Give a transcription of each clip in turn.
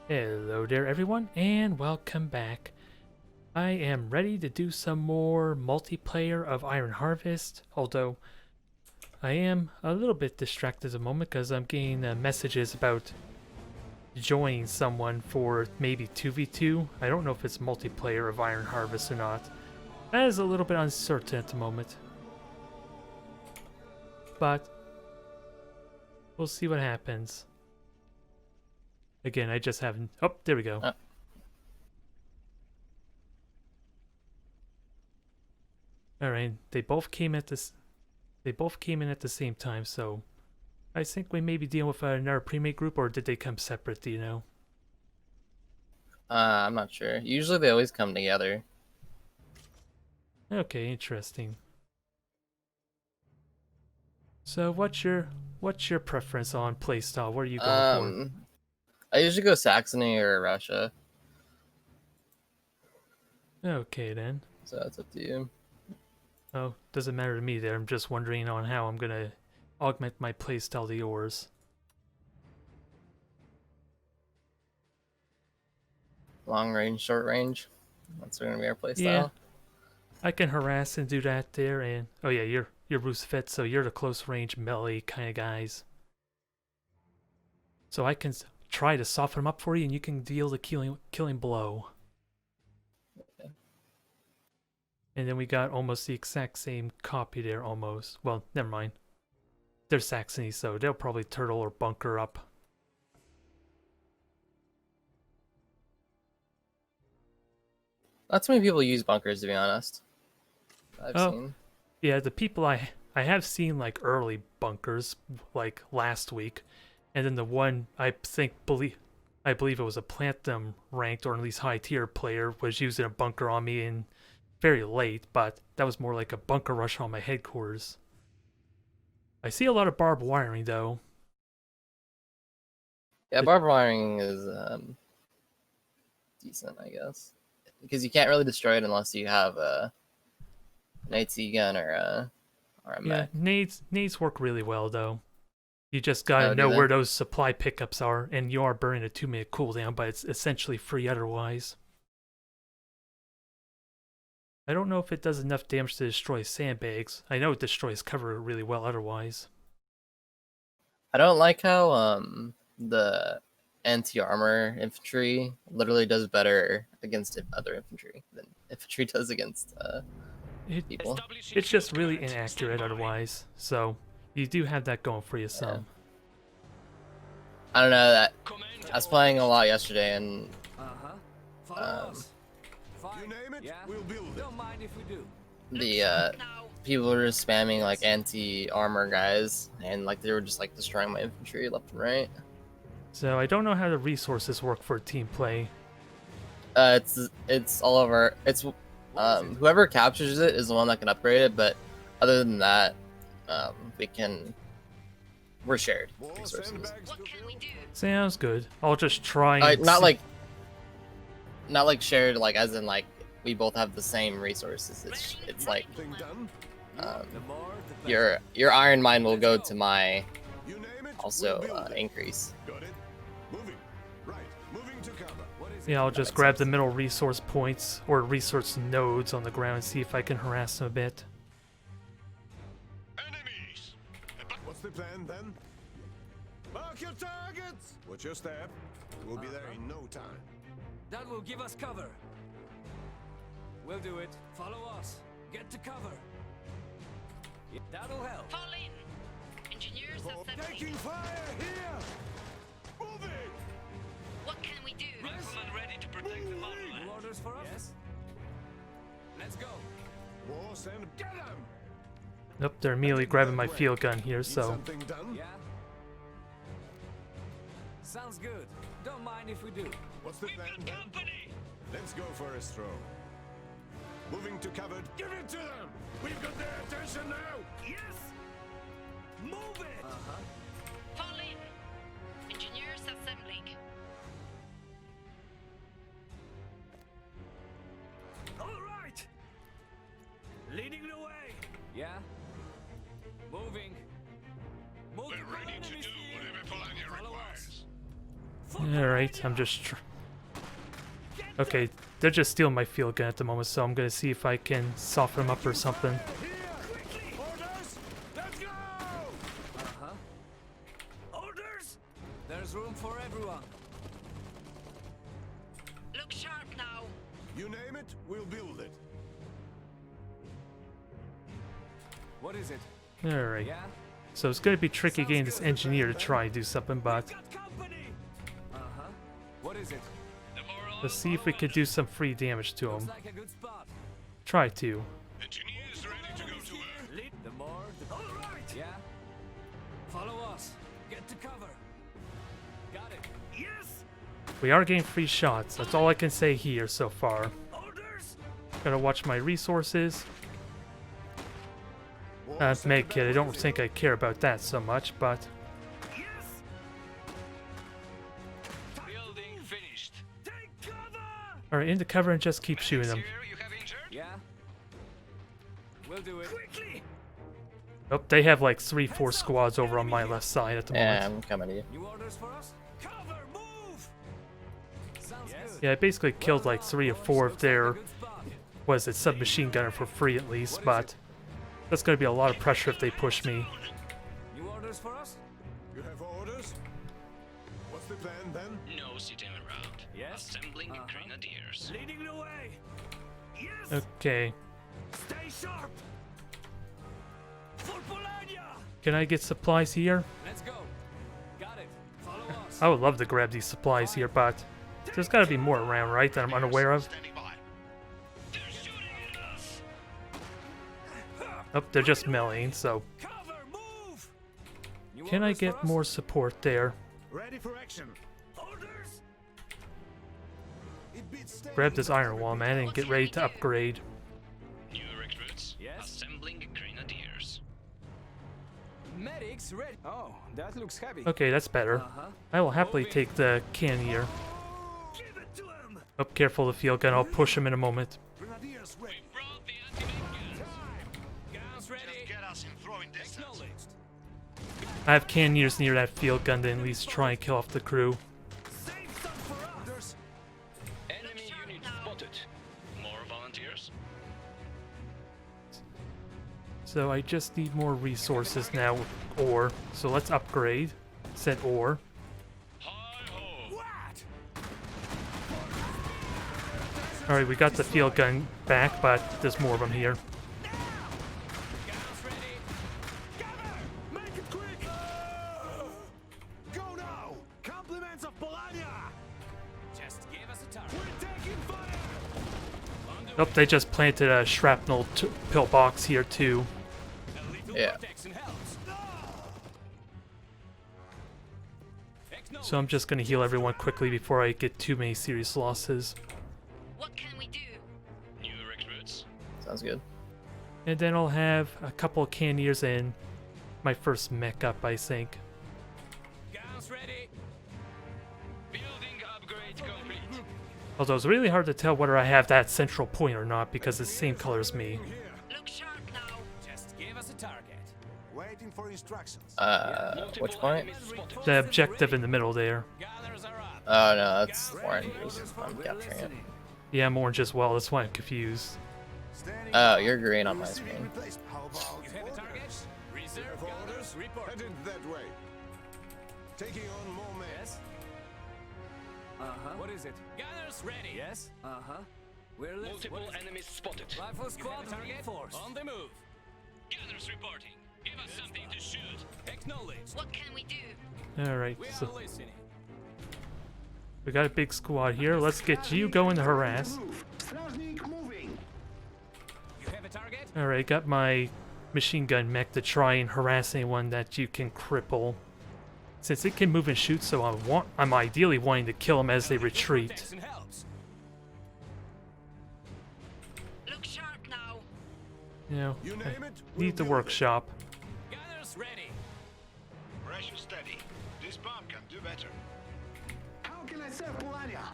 Hello there everyone and welcome back. I am ready to do some more multiplayer of Iron Harvest, although I am a little bit distracted at the moment because I'm getting messages about joining someone for maybe 2v2. I don't know if it's multiplayer of Iron Harvest or not. That is a little bit uncertain at the moment. But we'll see what happens. Again, I just haven't... Oh, there we go. Alright, they both came at this. They both came in at the same time, so I think we may be dealing with another premade group, or did they come separate? Do you know? I'm not sure. Usually they always come together. Okay, interesting. So what's your preference on playstyle? What are you going for? I usually go Saxony or Russia. Okay then. So that's up to you. Oh, doesn't matter to me there. I'm just wondering on how I'm gonna augment my playstyle to yours. Long range, short range. That's gonna be our playstyle. Yeah, I can harass and do that there, and oh yeah, you're Roosevelt, so you're the close range melee kind of guys. So I can try to soften them up for you, and you can deal the killing blow. Okay. And then we got almost the exact same copy there, almost. Well, never mind. They're Saxony, so they'll probably turtle or bunker up. Not too many people use bunkers, to be honest. I've seen. Yeah, the people I have seen like early bunkers, like last week, and then the one I believe it was a platinum ranked or at least high tier player was using a bunker on me in very late, but that was more like a bunker rush on my headquarters. I see a lot of barbed wiring though. Yeah, barbed wiring is decent, I guess, because you can't really destroy it unless you have an AT gun or a mech. Yeah, nades work really well though. You just gotta know where those supply pickups are, and you are burning a 2-minute cooldown, but it's essentially free otherwise. I don't know if it does enough damage to destroy sandbags. I know it destroys cover really well otherwise. I don't like how the anti-armor infantry literally does better against other infantry than infantry does against people. It's just really inaccurate otherwise, so you do have that going for you some. Yeah. I don't know, that I was playing a lot yesterday, and the people were just spamming like anti-armor guys, and like they were just like destroying my infantry left and right. So I don't know how the resources work for team play. It's all over. It's whoever captures it is the one that can upgrade it, but other than that, we're shared resources. What can we do? Sounds good. I'll just try. Not like shared, like as in like we both have the same resources. It's like your iron mine will go to my also increase. Yeah, I'll just grab the middle resource points or resource nodes on the ground and see if I can harass them a bit. Enemies! What's the plan then? Mark your targets! What's your step? We'll be there in no time. That will give us cover. We'll do it. Follow us. Get to cover. That'll help. Fall in. Engineers Taking assembling. fire here! Moving! What can we do? Rifleman ready to protect the motherland. Orders for us? Yes. Let's go. Wars and get them! Nope, they're immediately grabbing my field gun here, so... Something done? Yeah. Sounds good. Don't mind if we do. What's the plan then? Let's go for a stroll. Moving to covered. Give it to them! We've got their attention now! Yes! Move it! Fall in. Engineers assembling. All right! Leading the way! Yeah? Moving. Moving. We're ready to do whatever Polania requires. Alright, I'm just... Okay, they're just stealing my field gun at the moment, so I'm gonna see if I can soften them up or something. Orders! Let's go! Orders! There's room for everyone. Look sharp now. You name it, we'll build it. What is it? Alright, Yeah? so it's gonna be tricky getting this engineer to try and do something, but Got company! Uh-huh. What is it? let's see if we could do some free damage to Looks him. like a good spot. Try to. Engineers ready to go to work. Lead the more, the... All right! Yeah? Follow us. Get to cover. Got it. Yes! We are getting free shots, that's all I can say here so far. Orders! Gotta watch my resources. Medkit, I don't think I care about that so much, but... Yes! Building finished. Take cover! Alright, into cover and just keep shooting them. Yeah? We'll do it. Quickly! Oh, they have like 3-4 squads over on my left side at the Yeah, moment. I'm coming to you. New orders for us? Cover! Move! Sounds good. Yeah, I basically killed like 3 or 4 of Looks like their, a good spot. was it, submachine gunner for free at least, but that's gonna be a lot of pressure if they push me. New orders for us? You have orders? What's the plan then? No sitting around. Yes? Assembling grenadiers. Leading the way! Yes! Okay, Stay sharp! For Polania! can I get supplies here? Let's go! Got it! Follow us! I would love to grab these supplies here, but there's gotta be more around, right, that I'm unaware of? Standing by. They're shooting at us. Oh, they're just meleeing, so... Cover! Move! New Can I orders get for us? more support there? Ready for action. Orders! It beats staying Grab in this the iron wall, man, and get ready to upgrade. New recruits. Yes? Assembling grenadiers. Medics ready! Oh, that looks heavy. Okay, that's better. Uh-huh. I will happily take the cannoneer. Give it to him! Oh, careful the field gun, I'll push him in a moment. Grenadiers ready. Brought the anti-tank guns. Guns ready! Get us in throwing distance. Acknowledged. I have cannoneers near that field gun to at least try and kill off the crew. Save some for us! Enemy sharp unit now. spotted. More volunteers. So I just need more resources now with ore. So let's upgrade. Said ore. Hi ho. What? Alright, we got the field gun back, but there's more of them here. Guns ready! Cover! Make it quick! Go now! Compliments of Polania! Just give us a target. We're taking fire! Oh, they just planted a shrapnel pillbox here too. A little Yeah. protection helps. So I'm just gonna heal everyone quickly before I get too many serious losses. What can we do? New recruits. Sounds good. And then I'll have a couple of cannoneers and my first mech up, I think. Guns ready! Building upgrade complete. Although it's really hard to tell whether I have that central point or not because it's the same color as me. Here, Look sharp now. Just give us a target. waiting for instructions. Which point? Enemies spotted. The objective in the middle there. Gunners are up. Oh no, that's Guns orange. ready. I'm We're capturing it. listening. Yeah, I'm orange as well, that's why I'm confused. Standing Oh, by. you're green on my Receiving screen. replacement. How about You have a target? orders? Reserve Have gunners orders? report. Heading that way. Taking on more men. Yes? Uh-huh. What is it? Gunners ready. Yes? Uh-huh. We're listening. Multiple enemies spotted. Rifle squad reinforced. On the move. Gunners reporting. Give us something to shoot. Acknowledged. What can we do? Alright, We are so listening. we got a big squad here. Let's get you going to harass. You have a target? Alright, got my machine gun mech to try and harass anyone that you can cripple. Since it can move and shoot, so I'm ideally wanting to kill them as they retreat. Protection helps. Look sharp now. You know, You I name it, we'll need the build it. workshop. Gunners ready. Pressure steady. This bomb can do better. How can I serve Polania?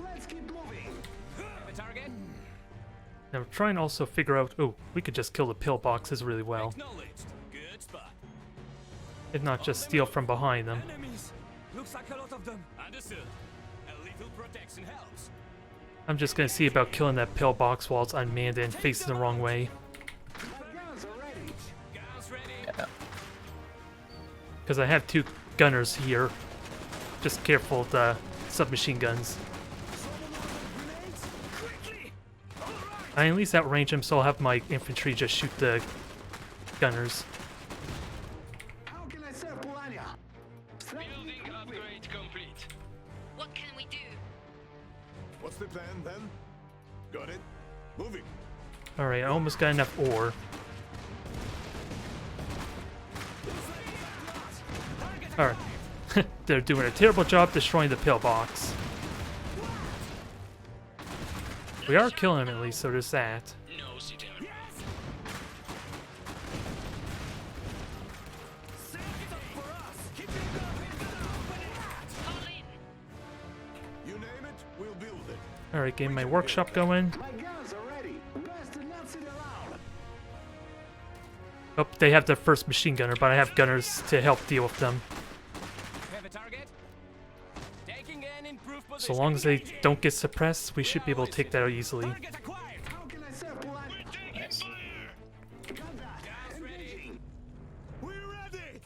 Let's keep moving. Have a target? Now I'm trying to also figure out, oh, we could just kill the pillboxes really well. Acknowledged. Good spot. If not just steal from behind them. Enemies. Looks like a lot of them. Understood. A little protection helps. I'm just gonna see about killing that pillbox while it's unmanned and facing the wrong way. My guns are ready. Guns ready. Yeah. Because I have 2 gunners here. Just careful with the submachine guns. Quickly. All right. I at least outrange them, so I'll have my infantry just shoot the gunners. How can I serve Polania? Building upgrade complete. What can we do? What's the plan then? Got it. Moving. Alright, I almost got enough ore. Alright. They're doing a terrible job destroying the pillbox. We are killing them at least, so there's that. No city. Fall in. You name it, we'll build it. Alright, getting my workshop going. My guns are ready. Best to not sit around. Oh, they have the first machine gunner, but I have gunners to help deal with them. Have a target. Taking an improved So position. long as they don't get suppressed, we should be able to take that out easily. Target acquired. How can I serve Polania? Nice. Got that. Guns ready. Engaging. We're ready.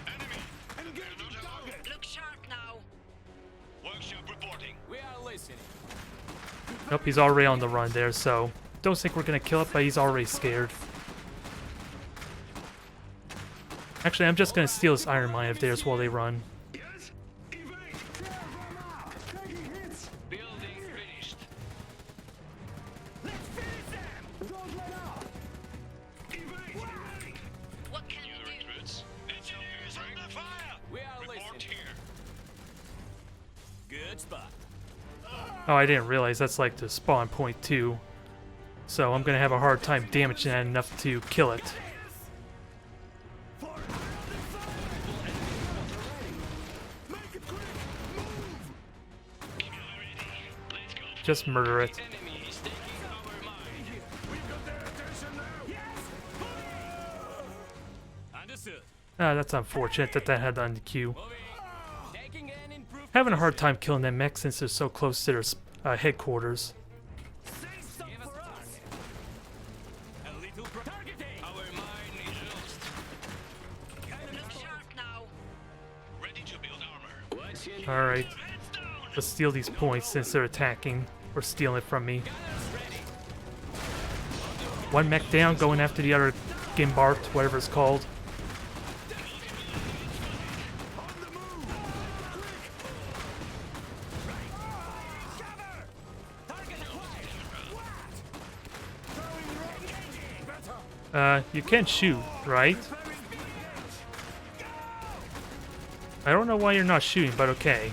Enemy. Engage target. Look sharp now. Workshop reporting. We are listening. Nope, he's already on the run there, so don't think we're gonna kill it, but he's already scared. Actually, I'm just gonna steal this iron mine of theirs while they run. Yes. Evade. Tear them out. Taking hits. Building finished. Let's finish them. Don't let up. Evade. What can New we do? recruits. Engineers under fire. We are Report listening. here. Good spot. Oh, I didn't realize that's like the spawn point too. So I'm gonna have a hard time damaging that enough to kill it. Just murder it. Enemy is taking our mine. We've got their attention now. Understood. Ah, that's unfortunate that that had on the queue. Moving. Taking an improved Having a hard time killing them mechs since they're so close to their headquarters. Say something for us. A little targeting. Our mine is lost. Look sharp now. Ready to build armor. Alright, Heads down. let's steal these points since they're attacking. Or stealing it from me. Gunners ready. One mech down, going after the other Gimbart, whatever it's called. You can shoot, right? I don't know why you're not shooting, but okay.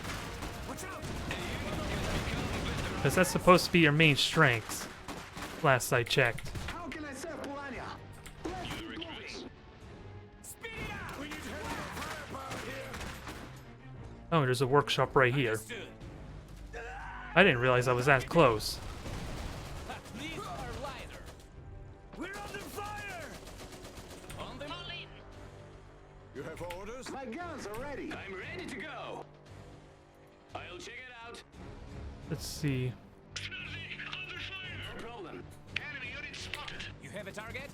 Because that's supposed to be your main strength. Last I checked. How can I serve Polania? Let's keep moving. Speed it up. We need heavy firepower here. Oh, there's a workshop right here. Understood. I didn't realize I was that close. These are lighter. We're under fire. On them. Fall in. You have orders? My guns are ready. I'm ready to go. I'll check it out. Let's see. Under fire. No problem. Enemy unit spotted. You have a target.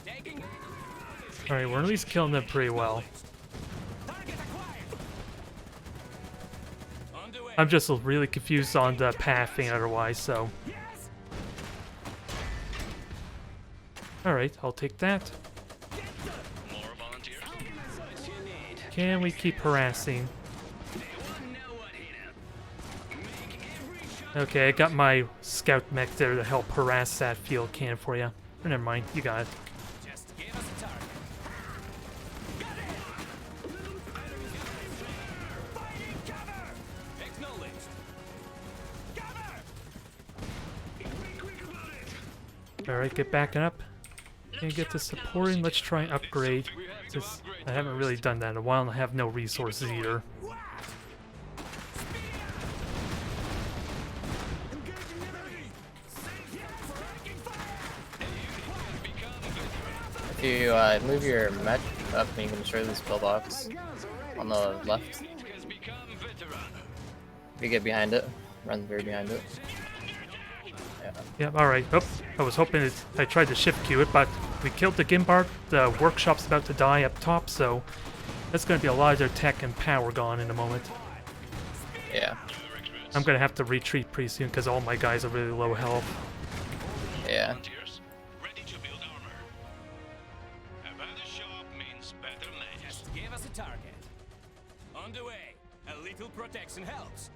Taking. Alright, we're at least killing them pretty well. Target acquired. On the way. I'm just really confused on the pathing otherwise, so. Yes. Alright, I'll take that. More volunteers. What you need? Can we keep harassing? They won't know what hit 'em. Make every shot. Okay, I got my scout mech there to help harass that field cannon for you. Oh, never mind, you got it. Just give us a target. Got it. Fighting cover. Acknowledged. Cover. Quick about it. Alright, get backing up. And get to supporting. Let's try and upgrade. Just, I haven't really done that in a while and I have no resources either. What? Engaging enemy. If you move your mech up, you can destroy this pillbox. My guns are ready. on the left. It has become veteran. We get behind it. Run very behind it. Yeah. Yep, alright. Oh, I was hoping I tried to shift queue it, but we killed the Gimbart. The workshop's about to die up top, so that's going to be a lot of their tech and power gone in a moment. Yeah. I'm going to have to retreat pretty soon because all my guys are really low health. Yeah. Volunteers, ready to build armor. A better shop means better man. Just give us a target. On the way. A little protection helps.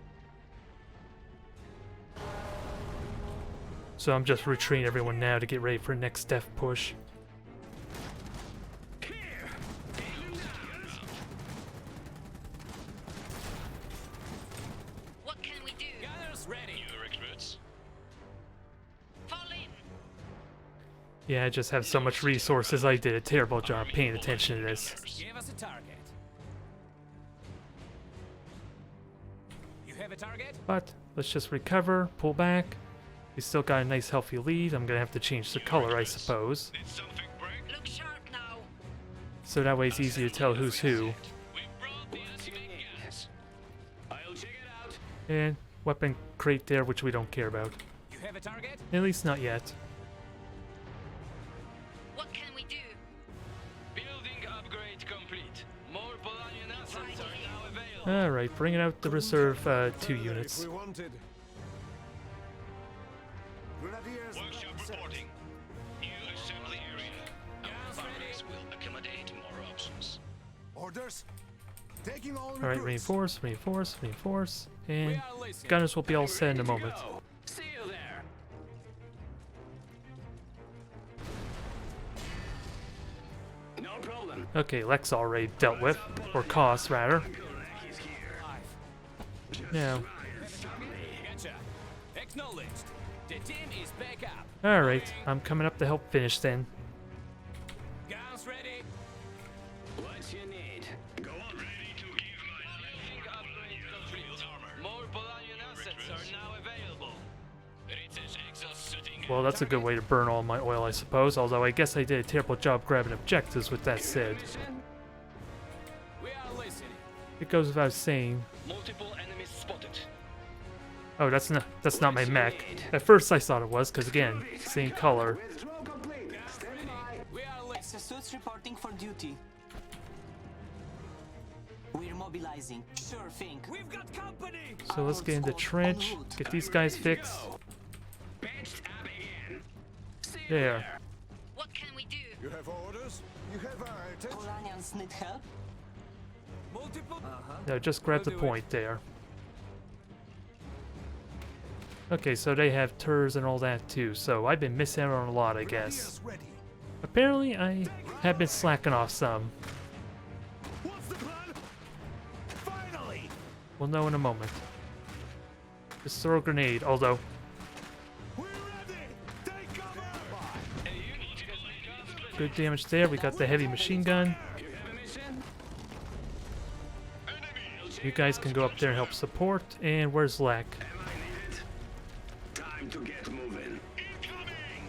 So I'm just retreating everyone now to get ready for next death push. What can we do? Gunners ready. New recruits. Fall in. Yeah, I just have so much resources. I did a terrible job paying attention to this. Give us a target. You have a target? But let's just recover, pull back. We still got a nice healthy lead. I'm going to have to change the color, I suppose. Did something break? Look sharp now. So that way it's easy to tell who's who. We brought the anti-tank gas. I'll check it out. And weapon crate there, which we don't care about. You have a target? At least not yet. What can we do? Building upgrade complete. More Polanian assets are now available. Alright, bringing out the reserve 2 If units. we wanted. Grenadiers Workshop reporting. New assembly area. Our barracks will accommodate more options. orders. Taking all Alright, recruits. reinforce, reinforce, reinforce. We And are listening. gunners will be all set in a moment. Go. See you there. No problem. Okay, Lex already dealt with. Or Koss, rather. He's here. Now, Gotcha. Acknowledged. The team is back up. alright, I'm coming up to help finish then. Guns ready. What you need? Go on. Ready to give my building upgrade complete. More Polanian assets are now available. British exhaust sitting. Well, that's a good way to burn all my oil, I suppose. Although I guess I did a terrible job grabbing objectives with that said. We are listening. It goes without saying. Multiple enemies spotted. Oh, that's not my mech. At first I thought it was, because again, same color. Withdraw complete. Stand by. We are listening. Suits reporting for duty. We're mobilizing. Sure thing. We've got company. So let's get into trench, get these guys fixed. Patched up again. See you There. What can we do? You have orders? You have our attention? Polanians need help. Multiple. No, just grab the We'll do it. point there. Okay, so they have TERS and all that too, so I've been missing out on a lot, I guess. Grenadiers ready. Apparently, I have been slacking off some. What's the plan? Finally! We'll know in a moment. Just throw a grenade, although We're ready! Take cover! good damage there. We got the heavy machine gun. You have a mission? You guys can go up there and help support. And where's Lack? Am I needed? Time to get moving. Incoming!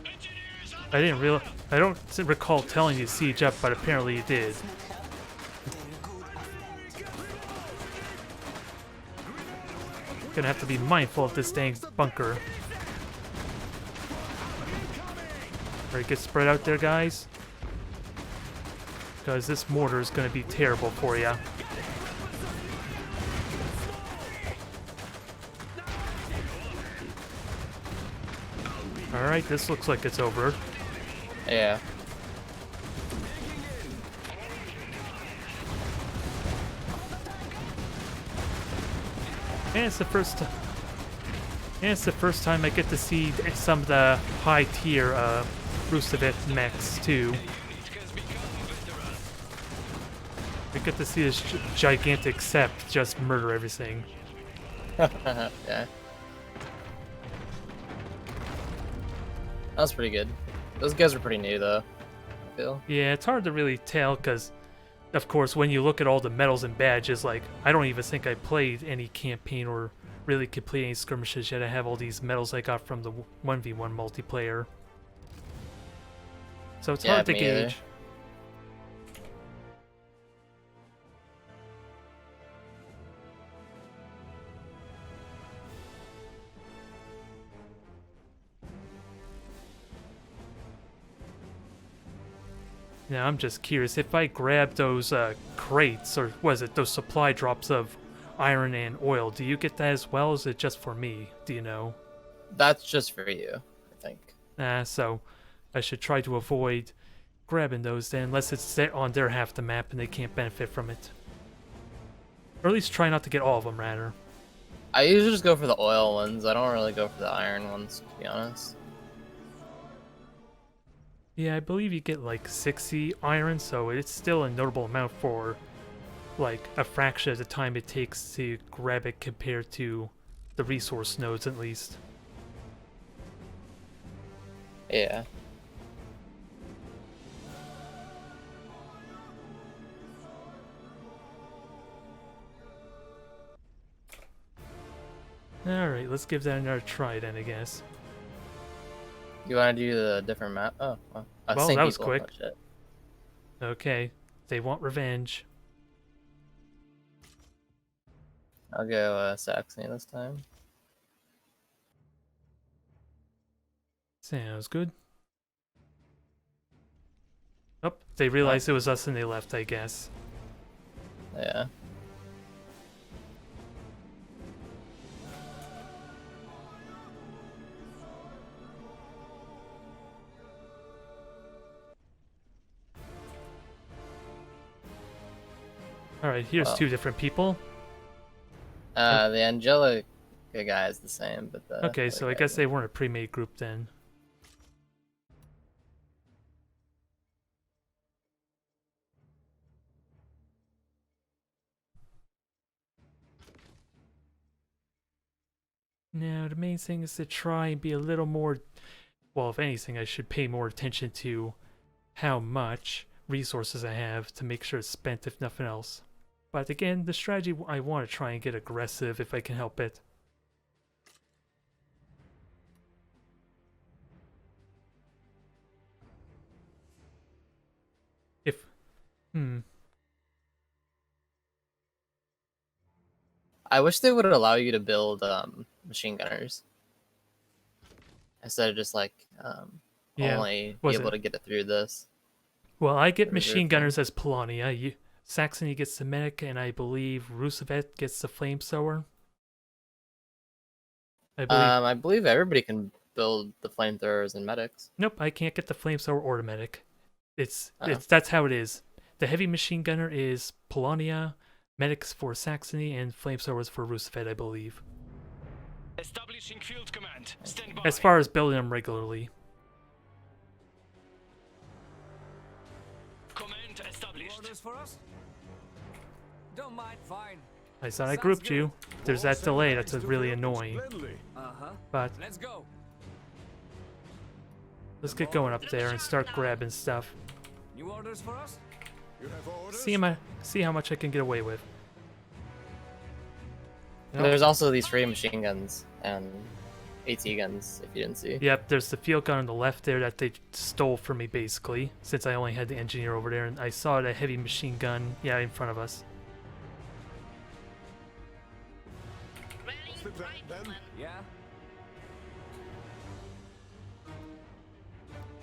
Engineers on I don't recall telling you to siege up, but apparently you did. Need help. They're good at that. Gonna have to be mindful of this dang bunker. Alright, get spread out there, guys. Because this mortar is gonna be terrible for you. Alright, this looks like it's over. Yeah. And it's the first time I get to see some of the high tier Rusevet mechs too. We get to see this gigantic Sept just murder everything. Yeah. That was pretty good. Those guys were pretty new though, I feel. Yeah, it's hard to really tell because, of course, when you look at all the medals and badges, like, I don't even think I played any campaign or really complete any skirmishes yet. I have all these medals I got from the 1v1 multiplayer. So it's Yeah, hard to me either. gauge. Now I'm just curious, if I grab those crates, or was it those supply drops of iron and oil, do you get that as well, or is it just for me? Do you know? That's just for you, I think. So I should try to avoid grabbing those then, unless it's on their half the map and they can't benefit from it. Or at least try not to get all of them, rather. I usually just go for the oil ones. I don't really go for the iron ones, to be honest. Yeah, I believe you get like 60 iron, so it's still a notable amount for like a fraction of the time it takes to grab it compared to the resource nodes, at least. Yeah. Alright, let's give that another try then, I guess. You want to do the different map? Oh, well, Well, same that was people. quick. Oh, shit. Okay, they want revenge. I'll go Saxony this time. Sounds good. Oh, they realized it was us and they left, I guess. Yeah. Alright, here's Wow. 2 different people. The Angelic guy is the same, but the Okay, other so I guy guess isn't. they weren't a pre-made group then. Now, the main thing is to try and be a little more... Well, if anything, I should pay more attention to how much resources I have to make sure it's spent, if nothing else. But again, the strategy, I want to try and get aggressive if I can help it. If... I wish they would allow you to build machine gunners instead of just like Yeah, only be was able it- to get it through this. Well, I get Reserve machine thing. gunners as Polania. Saxony gets the medic, and I believe Roosevelt gets the flamethrower. I believe. I believe everybody can build the flamethrowers and medics. Nope, I can't get the flamethrower or the medic. It's Oh. that's how it is. The heavy machine gunner is Polania, medics for Saxony, and flamethrowers for Roosevelt, I believe. Establishing field command. Stand by. As far as building them regularly. Command established. Orders for us? Don't mind, fine. I thought I Sounds grouped good. you. There's that delay. That's really annoying. Uh-huh. But Let's go. let's get going up there and start grabbing stuff. New orders for us? You have orders? See how much I can get away with. Nope. There's also these free machine guns and AT guns, if you didn't see. Yep, there's the field gun on the left there that they stole from me, basically, since I only had the engineer over there, and I saw the heavy machine gun, yeah, in front of us. Rallying Flip that, right, then. man. Yeah?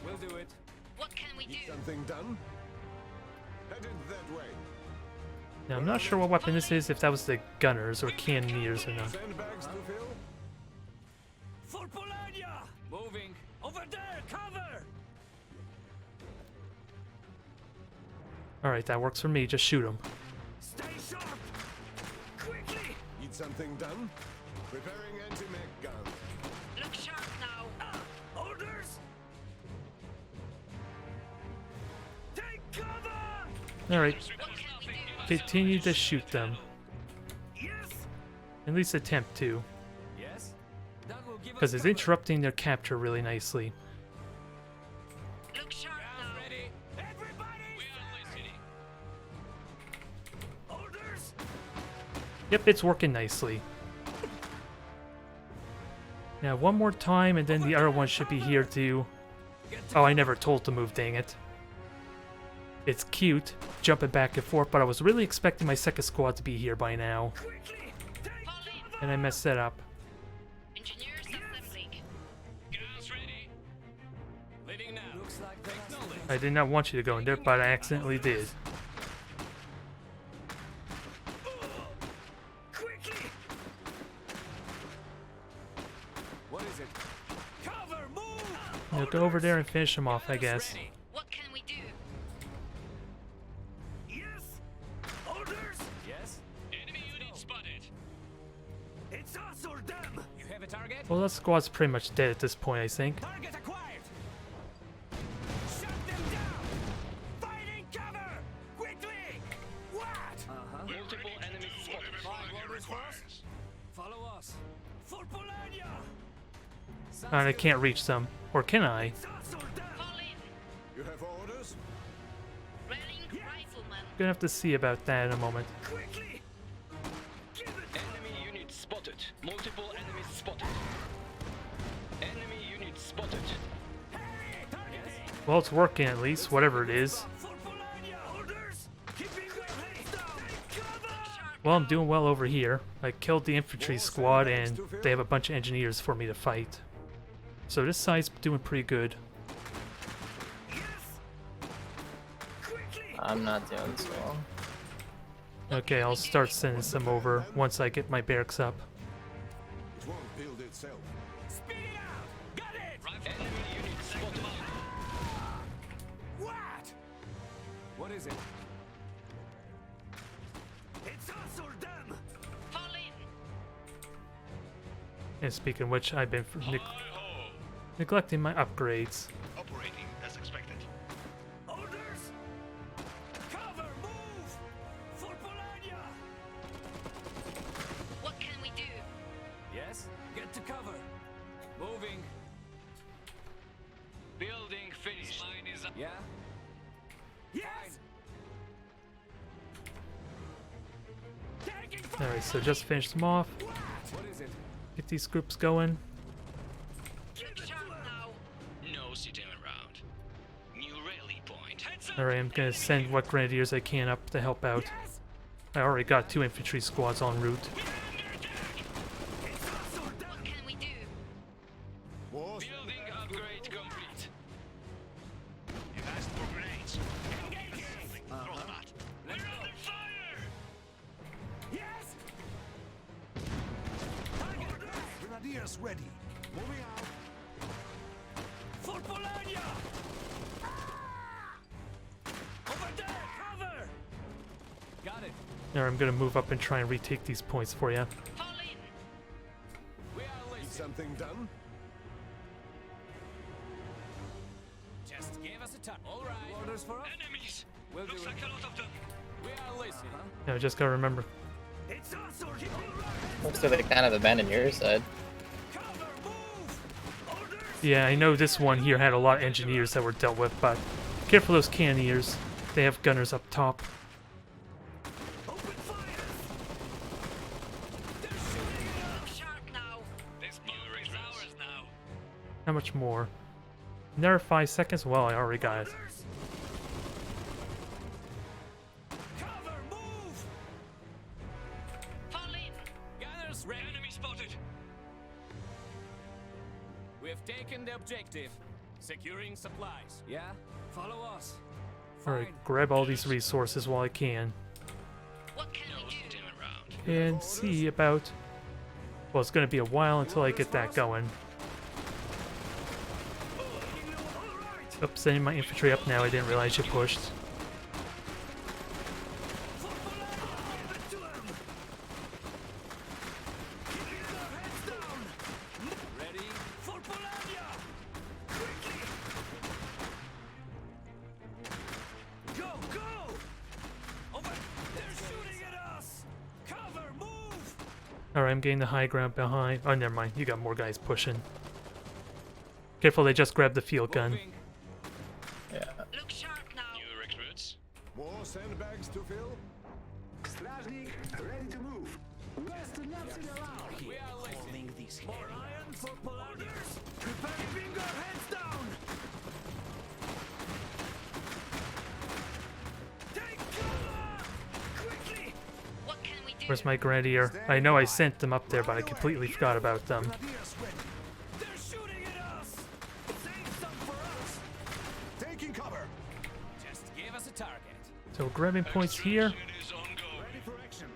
We'll do it. What can we Need do? something done? Headed that way. Now, I'm not sure what weapon this is, if that was the gunners or cannoneers or not. Sandbags to fill? For Polania! Moving. Over there, cover! Alright, that works for me, just shoot them. Stay sharp! Quickly! Need something done? Preparing anti-mech gun. Look sharp now. Orders! Take cover! Alright, What can we do? continue to shoot them. Yes! At least attempt to, Yes? That will give us because it's cover. interrupting their capture really nicely. Look sharp Gas now. ready! Everybody! We are listening. Orders! Yep, it's working nicely. Now, one more time, and then the other one should be here too. Get to Oh, I never told to move, dang it. It's cute, jumping back and forth, but I was really expecting my second squad to be here by now, quickly! Take Fall in. and I messed that up. Engineers assembling. Gas ready. Leading now. Looks like they're I did not want you to go in there, but I accidentally did. Quickly! What is it? Cover, move! Now go over there and finish him off, I guess. What can we do? Yes? Orders? Yes? Enemy unit spotted. It's us or them! You have a target? Well, that squad's pretty much dead at this point, I think. Target acquired! Shut them down! Fighting cover! Quickly! What? Multiple enemies spotted. Five orders for us? Follow us. For Polania! And I can't reach them. Or can I? It's us or them! Fall in. You have orders? Rallying rifleman. Gonna have to see about that in a moment. Quickly! Give it! Enemy unit spotted. Multiple enemies spotted. Enemy unit spotted. Hey! Targeting! Well, it's working at least, whatever it is. For Polania! Orders! Keeping their heads down! Take cover! Well, I'm doing well over here. I killed the infantry squad, and they have a bunch of engineers for me to fight. So this side's doing pretty good. Yes! Quickly! I'm not doing so well. Okay, I'll start sending some over once I get my barracks up. It won't build itself. Speed it out! Got it! Enemy unit spotted. What? What is it? It's us or them! Fall in. And speaking of which, I've been Hi-ho. neglecting my upgrades. Operating as expected. Orders! Cover! Move! For Polania! What can we do? Yes? Get to cover! Moving! Building finished. Line is up. Yeah? Yes! Taking fire! Alright, so just finished them off. What is it? Get these groups going. Look sharp now. No sitting around. New rally point. Heads up. Alright, I'm gonna send what grenadiers I can up to help out. Yes! I already got 2 infantry squads en route. It's us or them! What can we do? Wars? Building upgrade complete. You asked for grenades. Throw them out. We're under fire. Yes! Grenadiers ready. Moving out. For Polania! Over there! Cover! Got it. Now I'm gonna move up and try and retake these points for you. Fall in. We are Need listening. something done? Just give us a touch. All right. Orders for us? Enemies. We'll Looks do like it. a lot of them. We are listening. Now I just gotta remember. It's us or you. All right. Looks like they kind of abandoned your side. Cover! Move! Orders! Yeah, I know this one here had a lot of engineers that were dealt with, but careful those cannoneers. They have gunners up top. Open fire! They're shooting at us! Look sharp now. This bunker is ours now. How much more? Another 5 seconds? Well, I already got it. Orders! Cover! Move! Fall in. Gunners ready. Enemy spotted. We have taken the objective. Securing supplies. Yeah? Follow us. Alright, grab all these resources while I can. What can No we do? sitting around. And see about... Well, it's gonna be a while until I get that going. Oops, sending my infantry up now. I didn't realize you pushed. For Polania! Give it to them! Keeping their heads down! Ready? For Polania! Quickly! Go, go! Over! They're shooting at us! Cover! Move! Alright, I'm getting the high ground behind. Oh, never mind. You got more guys pushing. Careful, they just grabbed the field gun. Moving. Yeah. Look sharp now. New recruits. More sandbags to fill? Strajnik, ready to move. West nothing allowed. We are listening. More iron for Polanians. Keeping our heads down. Take cover! Quickly! What can we do? Where's my grenadier? I know I sent them up there, but I completely forgot about them. Grenadiers ready. They're shooting at us. Save some for us. Taking cover! So grabbing points here, Extraction is ongoing. Ready for action.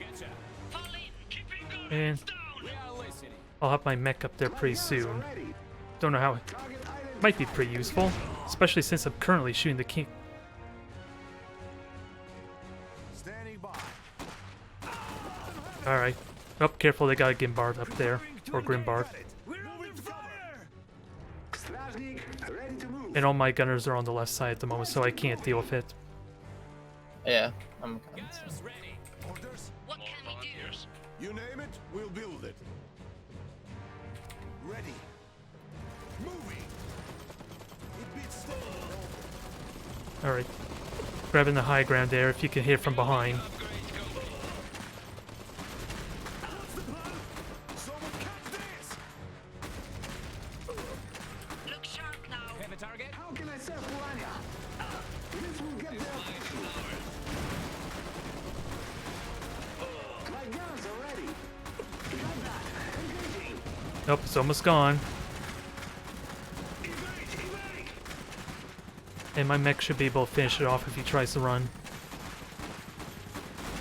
Getcha. Fall in. Keeping guards and down. We are listening. I'll have my mech up there pretty soon. Ready. Don't know how. Target identified. Might be pretty useful, especially since I'm currently shooting the king. Standing by. All right. Oh, careful! They got a Gimbard up there, or Grimbard, We're moving to fire. Stражник, ready to move. and all my gunners are on the left side at the moment, so I can't deal with it. Yeah, I'm coming. Gunners ready. Orders. What More can we do? volunteers. You name it, we'll build it. Ready. Moving. It beats slow. All right. Grabbing the high ground there. If you can hit from behind. Upgrades complete. What's the plan? Someone catch this. Look sharp now. Have a target? How can I serve Polania? This will get their attention. My guns are ready. Got that. Engaging. Nope, it's almost gone. And my mech should be able to finish it off if he tries to run.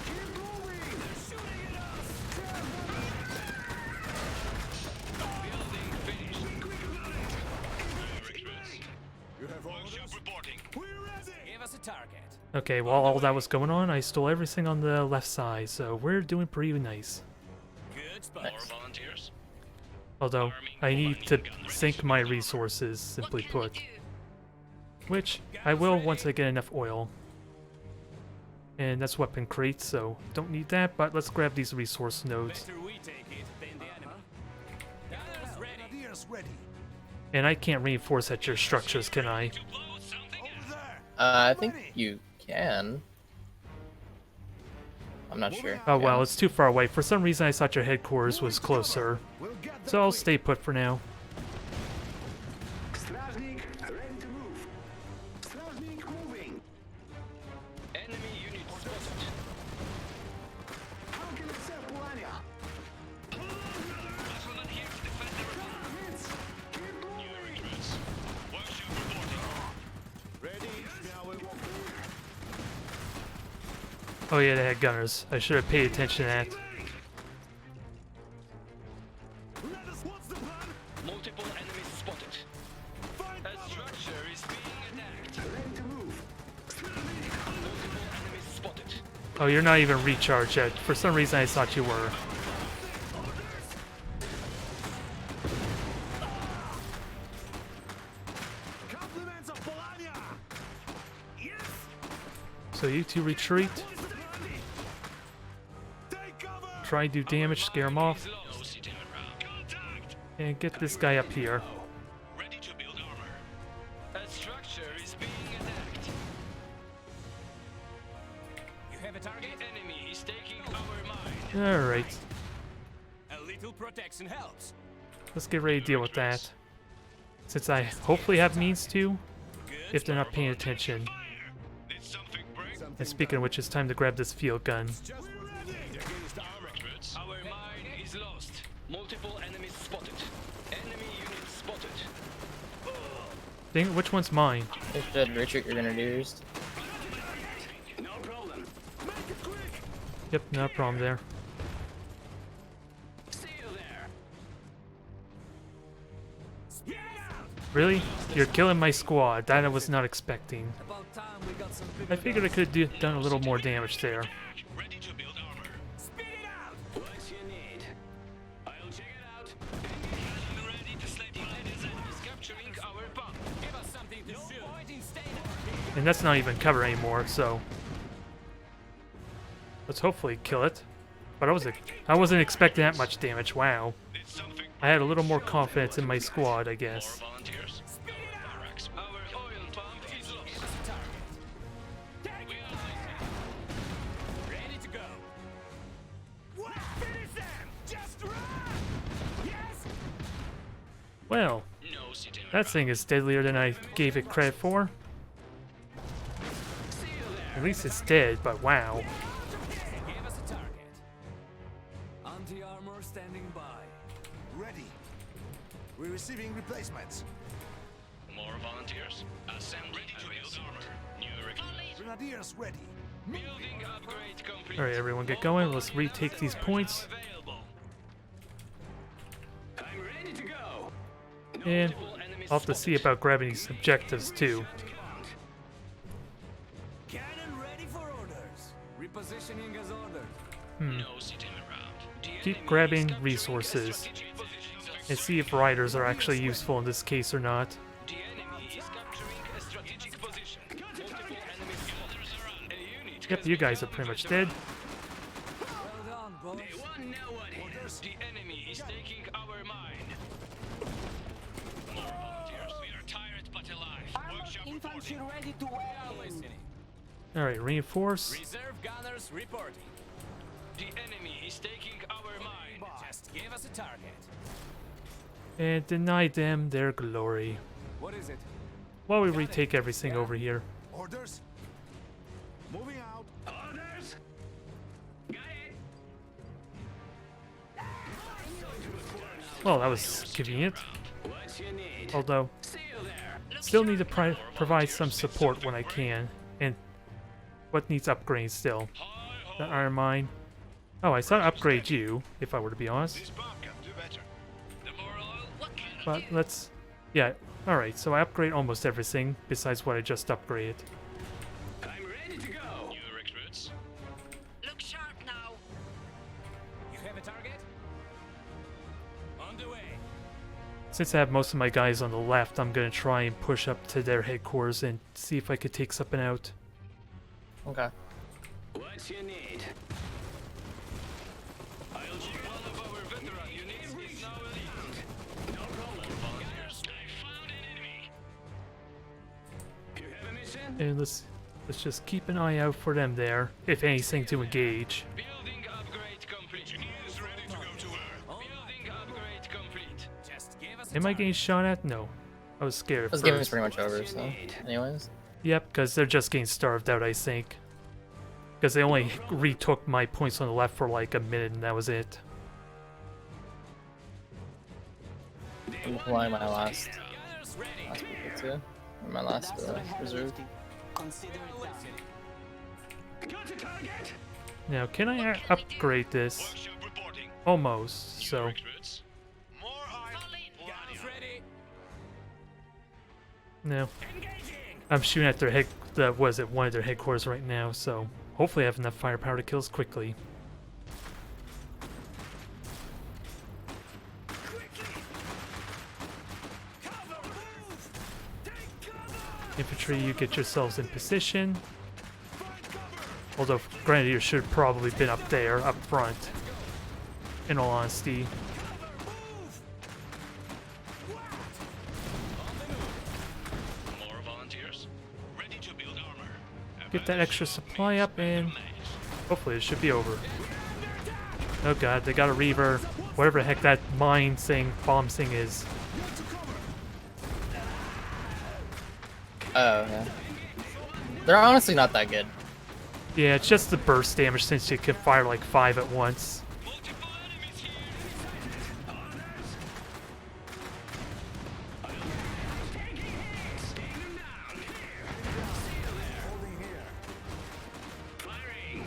Keep moving. Building finished. Recruits. You have orders. Workshop reporting. We're ready. Give us a target. Okay, while all that was going on, I stole everything on the left side, so we're doing pretty nice. Good spot. More volunteers. Although, I need to sink my resources, What simply can we put. do? Which I will once I get enough oil. And that's weapon crates, so don't need that, but let's grab these resource nodes. Better we take it than the enemy. Gunners ready. Grenadiers ready. And I can't reinforce at your structures, can I? To blow something Over up. there. I think you can. I'm not sure. Oh well, Yeah. it's too far away. For some reason I thought your headquarters was closer. We'll get So there I'll quick. stay put for now. Stражник, ready to move. Stражник moving. Enemy unit spotted. How can I serve Polania? Muscle and here to defend the republic. Hits. Keep New moving. recruits. Workshop reporting. Ready. Now we walk. Oh yeah, they had gunners. I should have paid attention to that. Let us. What's the plan? Multiple enemies spotted. Find A structure is being attacked. Ready to move. Multiple enemies spotted. Oh, you're not even recharged yet. For some reason I thought you were. compliments of Polania. Yes. So you two retreat. What's the plan? Take cover. Try to do damage, scare them off, No CTR round. Contact. and get this guy up here. Ready to build armor. A structure is being attacked. You have a target? The enemy is taking our mine. Alright, A little protection helps. let's get ready to deal with that. Since I hopefully have means to, Good if they're not paying attention. Fire. Did something break? And speaking of which, it's time to grab this field gun. Just we're ready. Against the armor. Recruits. Our mine is lost. Multiple enemies spotted. Enemy unit spotted. Dang, which one's mine? You should retreat your grenadiers. No problem. Make it quick. Yep, no problem there. See you there. Really? You're killing my squad. That I was not expecting. About time we got some bigger I figured I guns. could have done a little more damage there. Ready to build armor. Speed it out. What you need? I'll check it out. Ready to slay planets. Enemies capturing our bomb. Give us something to shoot. Point in staying. And that's not even cover anymore, so let's hopefully kill it. But I wasn't expecting that much damage. Wow. Did something I had a little more confidence in my squad, I More guess. volunteers. Speed it out. Barracks. Our oil pump is Give lost. us a target. Take We it. are Ready to go. What? Finish them. Just run. Yes. Well, No CTR that thing is deadlier than I gave it credit for. See you there. At least it's dead, but wow. Give us a target. Anti-armor standing by. Ready. We're receiving replacements. More volunteers. Assemble. Ready to build armor. New recruits. Grenadiers ready. Building upgrade complete. Alright, everyone get going. Let's retake these points. Available. I'm ready to go. And I'll have to see about grabbing these objectives too. Cannon ready for orders. Repositioning as ordered. No sitting around. The Keep enemy grabbing is capturing resources strategic positions. and see if riders are actually useful in this case or not. The enemy is capturing a strategic position. Multiple enemy scanners around. A unit Yep, has you been guys are pretty much dead. Well done, boys. They won now what is. The enemy is taking our mine. More volunteers. We are tired but alive. Workshop Infantry reporting. ready to We are win. listening. Alright, reinforce. Reserve gunners reporting. The enemy is taking our mine. Just give us a target. And deny them their glory. What is it? While we retake everything over here. Orders. Moving out. Orders. Got it. Well, that was convenient. What you need? Although, See you there. still need to provide some support when I can. And what needs upgrade still? The iron mine. Oh, I thought upgrade you, if I were to be honest. This bomb can do better. The more oil. What can I But do? let's... Yeah, alright, so I upgrade almost everything besides what I just upgraded. I'm ready to go. New recruits. Look sharp now. You have a target? On the way. Since I have most of my guys on the left, I'm gonna try and push up to their headquarters and see if I could take something out. Okay. What you need? I'll check one of our veteran units is now elite. No problem. Volunteers. I found an enemy. You have a mission? And let's just keep an eye out for them there, if anything to engage. Building upgrade complete. Engineers ready to go to work. Building upgrade complete. Just give us a Am I target. getting shot at? No. I was scared at This game is first. pretty much over, so. Anyways. Yep, because they're just getting starved out, I think. Because they only retook my points on the left for like a minute and that was it. I'm applying my last Gunners ready. people too. Or my last That's the heavy reserve. lifting. Consider it done. Got a target. Now, can I upgrade this? Workshop reporting. Almost, New so... recruits. More iron. Fall in. Gunners ready. No. Engaging. I'm shooting at their one of their headquarters right now, so hopefully I have enough firepower to kill us quickly. Infantry, you get yourselves in position. Although Grenadiers should have probably been up there, up front. In all honesty. More volunteers. Ready to build armor. Get that extra supply up and hopefully it should be over. Oh god, they got a Reaver. Whatever the heck that mine thing, bomb thing is. Oh, yeah. They're honestly not that good. Yeah, it's just the burst damage since you can fire like 5 at once. Multiple enemies here. Firing.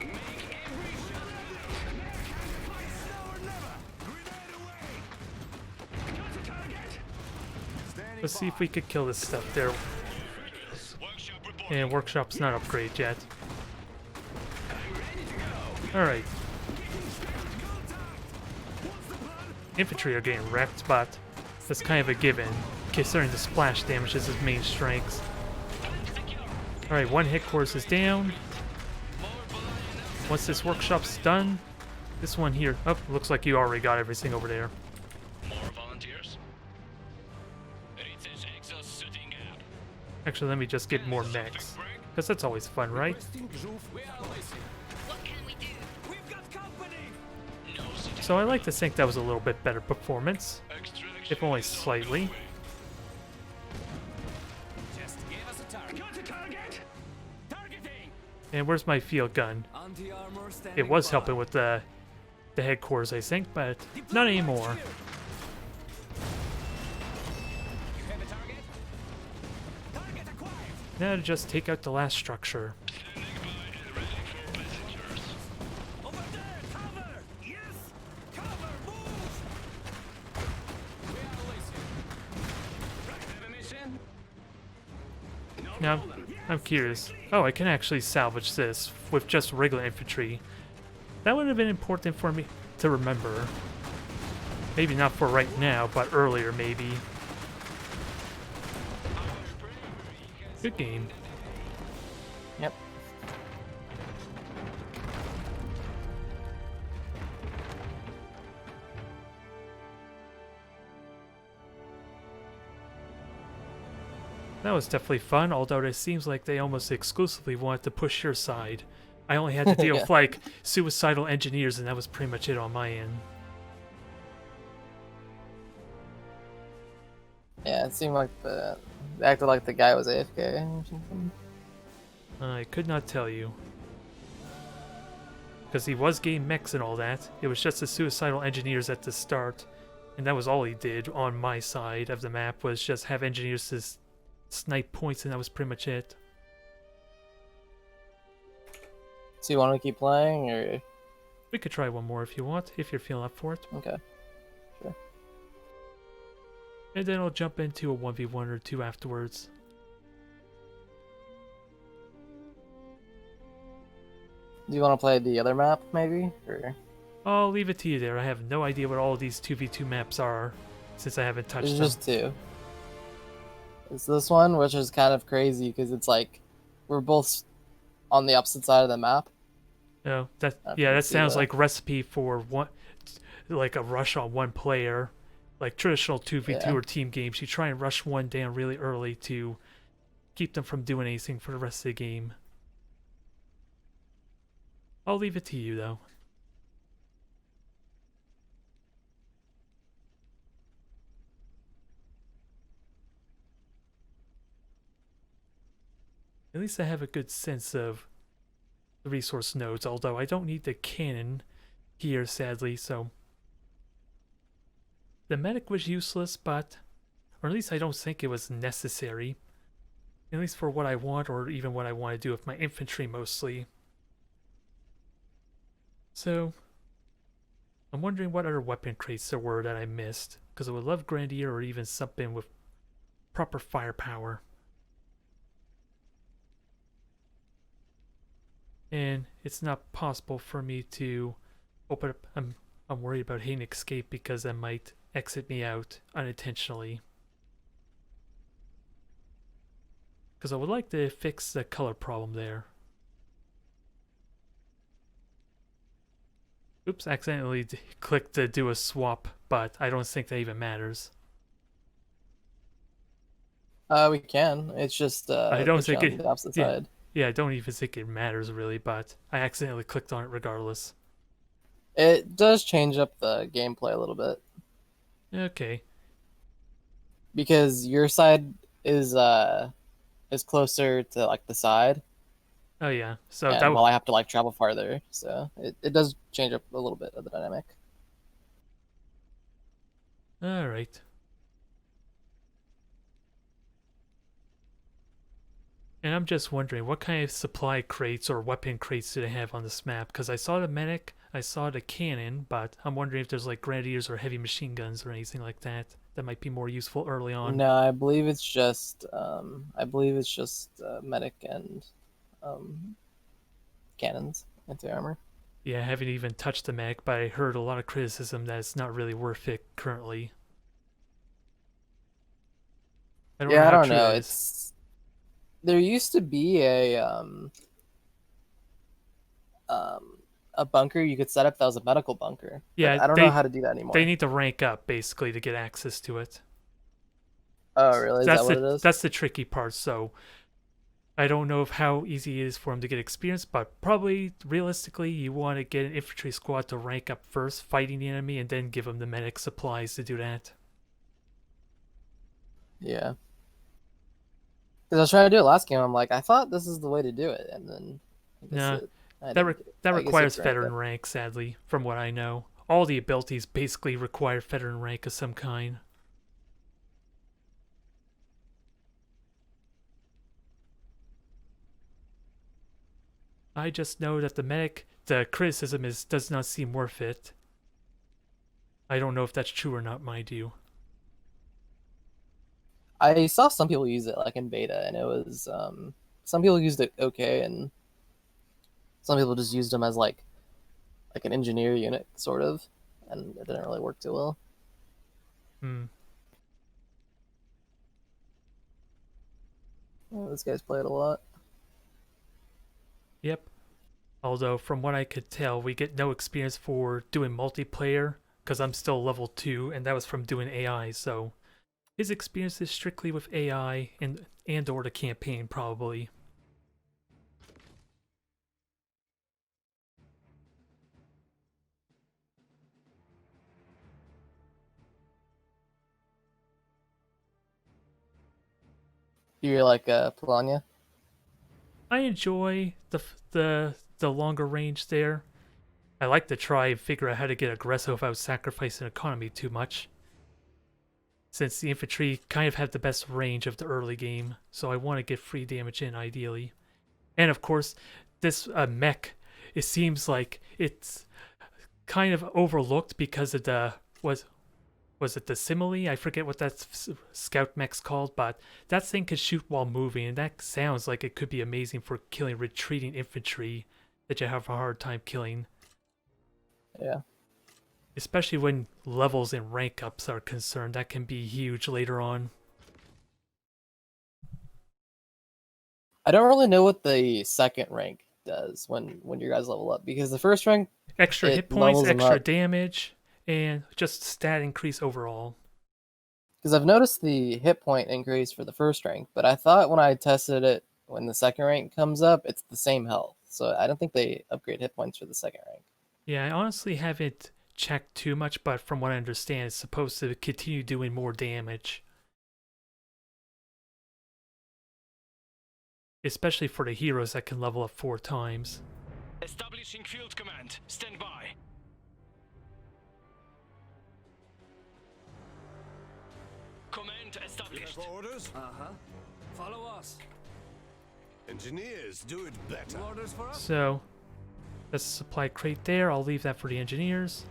Make every shot. Let's see if we could kill this stuff there. Workshop reporting. And workshop's not upgraded yet. Alright. Infantry are getting wrecked, but that's kind of a given, considering the splash damage is his main strength. Alright, one headquarters is down. Once this workshop's done, this one here, oh, looks like you already got everything over there. More volunteers. Research exosuiting up. Actually, let me just get more mechs, because that's always fun, right? We are listening. What can we do? We've got company. No city. So I like to think that was a little bit better performance, Extraction if only is on slightly. the way. Just give us a target. Got a target. Targeting. And where's my field gun? Anti-armor standing It was by. helping with the headquarters, I think, but not anymore. You have a target? Target acquired. Now to just take out the last structure. Standing by and ready for passengers. Over there! Cover! Yes! Cover! Move! We are Elysium. Have a mission? Now, I'm curious. Oh, I can actually salvage this with just regular infantry. That would have been important for me to remember. Maybe not for right now, but earlier maybe. Good game. Yep. That was definitely fun, although it seems like they almost exclusively wanted to push your side. I only had to deal with Yeah. like suicidal engineers, and that was pretty much it on my end. Yeah, it seemed like they acted like the guy was AFK or something. I could not tell you. Because he was getting mechs and all that. It was just the suicidal engineers at the start. And that was all he did on my side of the map, was just have engineers to snipe points, and that was pretty much it. So you want to keep playing, or We could try one more if you want, if you're feeling up for it. okay? And then I'll jump into a 1v1 or 2 afterwards. Do you want to play the other map, maybe? Or I'll leave it to you there. I have no idea what all of these 2v2 maps are, since I haven't touched there's them. just two. It's this one, which is kind of crazy because it's like we're both on the opposite side of the map. No, that I yeah, can that see sounds that. like recipe for one, like a rush on one player, like traditional 2v2 Yeah. or team games. You try and rush one down really early to keep them from doing anything for the rest of the game. I'll leave it to you though. At least I have a good sense of the resource nodes, although I don't need the cannon here, sadly, so... The medic was useless, but... Or at least I don't think it was necessary. At least for what I want, or even what I want to do with my infantry, mostly. So... I'm wondering what other weapon crates there were that I missed, because I would love Grenadier or even something with proper firepower. And it's not possible for me to open up. I'm worried about hitting escape because that might exit me out unintentionally. Because I would like to fix the color problem there. Oops, accidentally clicked to do a swap, but I don't think that even matters. We can. It's just I don't put you think on it- the opposite yeah. side. Yeah, I don't even think it matters really, but I accidentally clicked on it regardless. It does change up the gameplay a little bit Okay. because your side is closer to like the side, Oh yeah, so and that while I have to like travel farther, so it does change up a little bit of the dynamic. Alright. And I'm just wondering, what kind of supply crates or weapon crates do they have on this map? Because I saw the medic, I saw the cannon, but I'm wondering if there's like grenadiers or heavy machine guns or anything like that that might be more useful early on. No, I believe it's just medic and cannons, anti-armor. Yeah, I haven't even touched the medic, but I heard a lot of criticism that it's not really worth it currently. I Yeah, I how don't true know. that is. It's there used to be a bunker you could set up that was a medical bunker. but Yeah, I don't know how to do that anymore. They need to rank up basically to get access to it. Oh, really? Is that what it is? That's the tricky part. So I don't know of how easy it is for them to get experience, but probably realistically, you want to get an infantry squad to rank up first, fighting the enemy, and then give them the medic supplies to do that. Yeah. Because I was trying to do it last game. I'm like, I thought this is the way to do it, and then I guess Nah, I That didn't do it. that I guess requires it's ranked up. veteran rank, sadly, from what I know. All the abilities basically require veteran rank of some kind. I just know that the criticism does not seem worth it. I don't know if that's true or not, mind you. I saw some people use it like in beta, and it was some people used it okay, and some people just used them as like an engineer unit sort of, and it didn't really work too well. Oh, this guy's played a lot. Yep. Although, from what I could tell, we get no experience for doing multiplayer, because I'm still level 2, and that was from doing AI, so his experience is strictly with AI and or the campaign, probably. You're like Polania? I enjoy the longer range there. I like to try and figure out how to get aggressive without sacrificing economy too much, since the infantry kind of have the best range of the early game, so I want to get free damage in ideally. And of course, this mech, it seems like it's kind of overlooked because of the was it the Simile? I forget what that scout mech's called, but that thing could shoot while moving, and that sounds like it could be amazing for killing retreating infantry that you have a hard time killing. Yeah. Especially when levels and rank ups are concerned, that can be huge later on. I don't really know what the second rank does when your guys level up, because the first rank, Extra it hit points, levels them extra up. damage, and just stat increase overall. Because I've noticed the hit point increase for the first rank, but I thought when I tested it when the second rank comes up, it's the same health. So I don't think they upgrade hit points for the second rank. Yeah, I honestly haven't checked too much, but from what I understand, it's supposed to continue doing more damage. Especially for the heroes that can level up 4 times. Establishing field command. Stand by. Command You established. have orders? Follow us. Engineers, do it better. No orders for us? So, that's a supply crate there. I'll leave that for the engineers.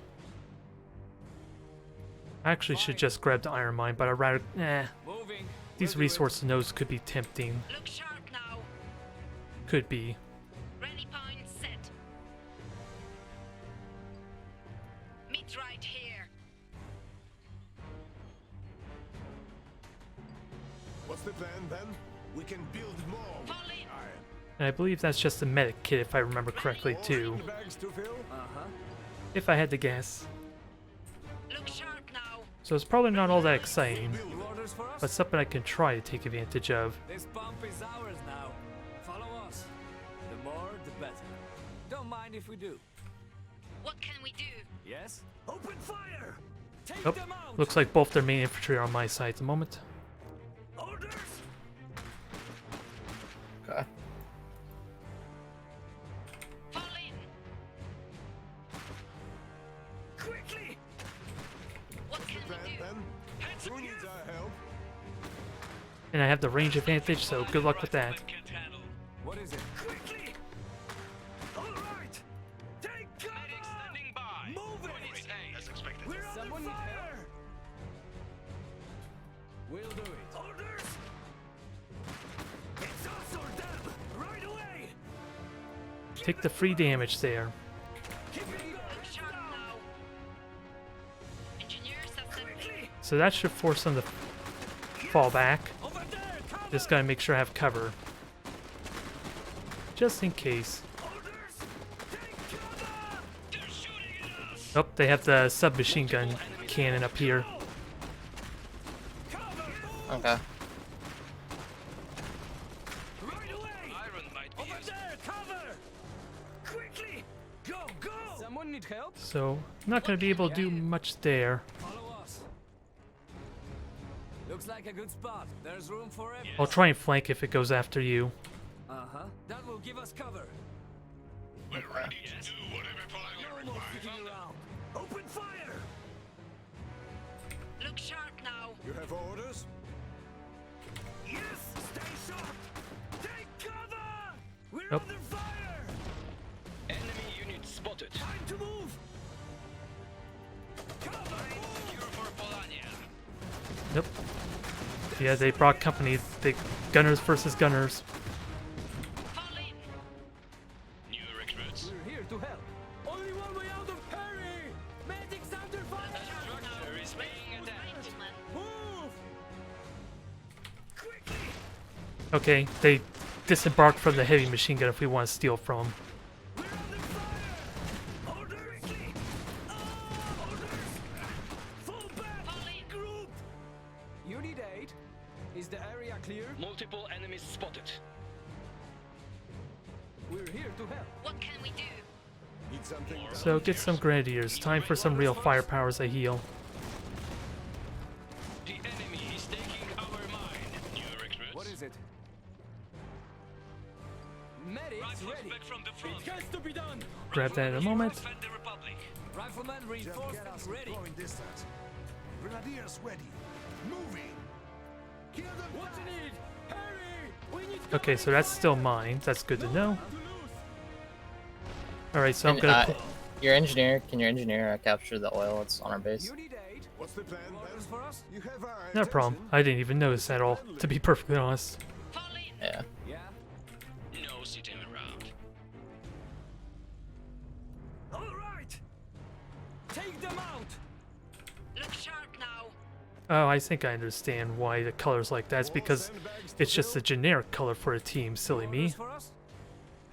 I actually should just grab the iron mine, but I'd rather... Moving. These We'll do it. resource nodes could be tempting. Look sharp now. Could be. Rally point set. Meet right here. What's the plan then? We can build more. Fall in. And I believe that's just a medic kit, if I remember correctly, too. More bags to fill? If I had to guess. Look sharp now. So it's probably not all that exciting, No orders for us? but something I can try to take advantage of. This bump is ours now. Follow us. The more, the better. Don't mind if we do. What can we do? Yes? Open fire! Take Oh, them out! looks like both their main infantry are on my side at the moment. Orders! Okay. Fall in. Quickly! What can Plan we do? then? Who needs our help? And I have the range advantage, so good luck with that. Can't handle. What is it? Quickly! All right! Take cover! Medic standing by. Move Who it! needs aid? As expected. We're Someone under need fire! We'll do it. Orders! It's us or them! Right away! Take the free damage there. Keep it Look going! sharp now. Engineers assembly. Quickly! So that should force them to fall back. Over there! Cover! Just gotta make sure I have cover. Just in case. Orders! Take cover! They're shooting at us! Oh, they have the submachine gun cannon up here. Cover! Okay. Right away! Iron might be Over used. there! Cover! Quickly! Go! Go! Someone need help? So, I'm not gonna be able to do much there. Follow us. Looks like a good spot. There's room for everyone. I'll try and flank if it goes after you. That will give us cover. We're ready to do whatever Polania No more requires. sticking around. Open fire! Look sharp now. You have orders? Yes! Stay sharp! Take cover! We're Nope. under fire! Nope. Yeah, they brought company. The gunners versus gunners. Fall in. New recruits. We're here to help. Only one way out of Perry! Medics under fire! Structure is being attacked. Move! Quickly! Okay, they disembarked from the heavy machine gun if we want to steal from 'em. We're under fire! Order! Quickly! Orders! Fall back! Fall in. Group! Unit 8. Is the area clear? Multiple enemies spotted. We're here to help. What can we do? Need something done? So get some grenadiers. Time for some real firepower as I heal. The enemy is taking our mine. New recruits. What is it? Medics Rifles ready. back from the front. It has to be done. Grab that in a moment. Defend the Republic. Rifleman reinforcements ready. distance. Grenadiers ready. Moving. Kill them. What you need? Hurry! We need Okay, so that's still mine. That's good to know. to lose. Alright, so I'm And, gonna... your engineer, can your engineer capture the oil that's on our base? Unit 8. What's the plan, Orders Ben? for us? You have our No problem. attention. I didn't even notice at all, to be perfectly honest. Fall in. Yeah. Yeah. No sitting around. All right. Take them out. Look sharp now. Oh, I think I understand why the color's like that. It's because it's just a generic color for a team, silly me. Orders for us?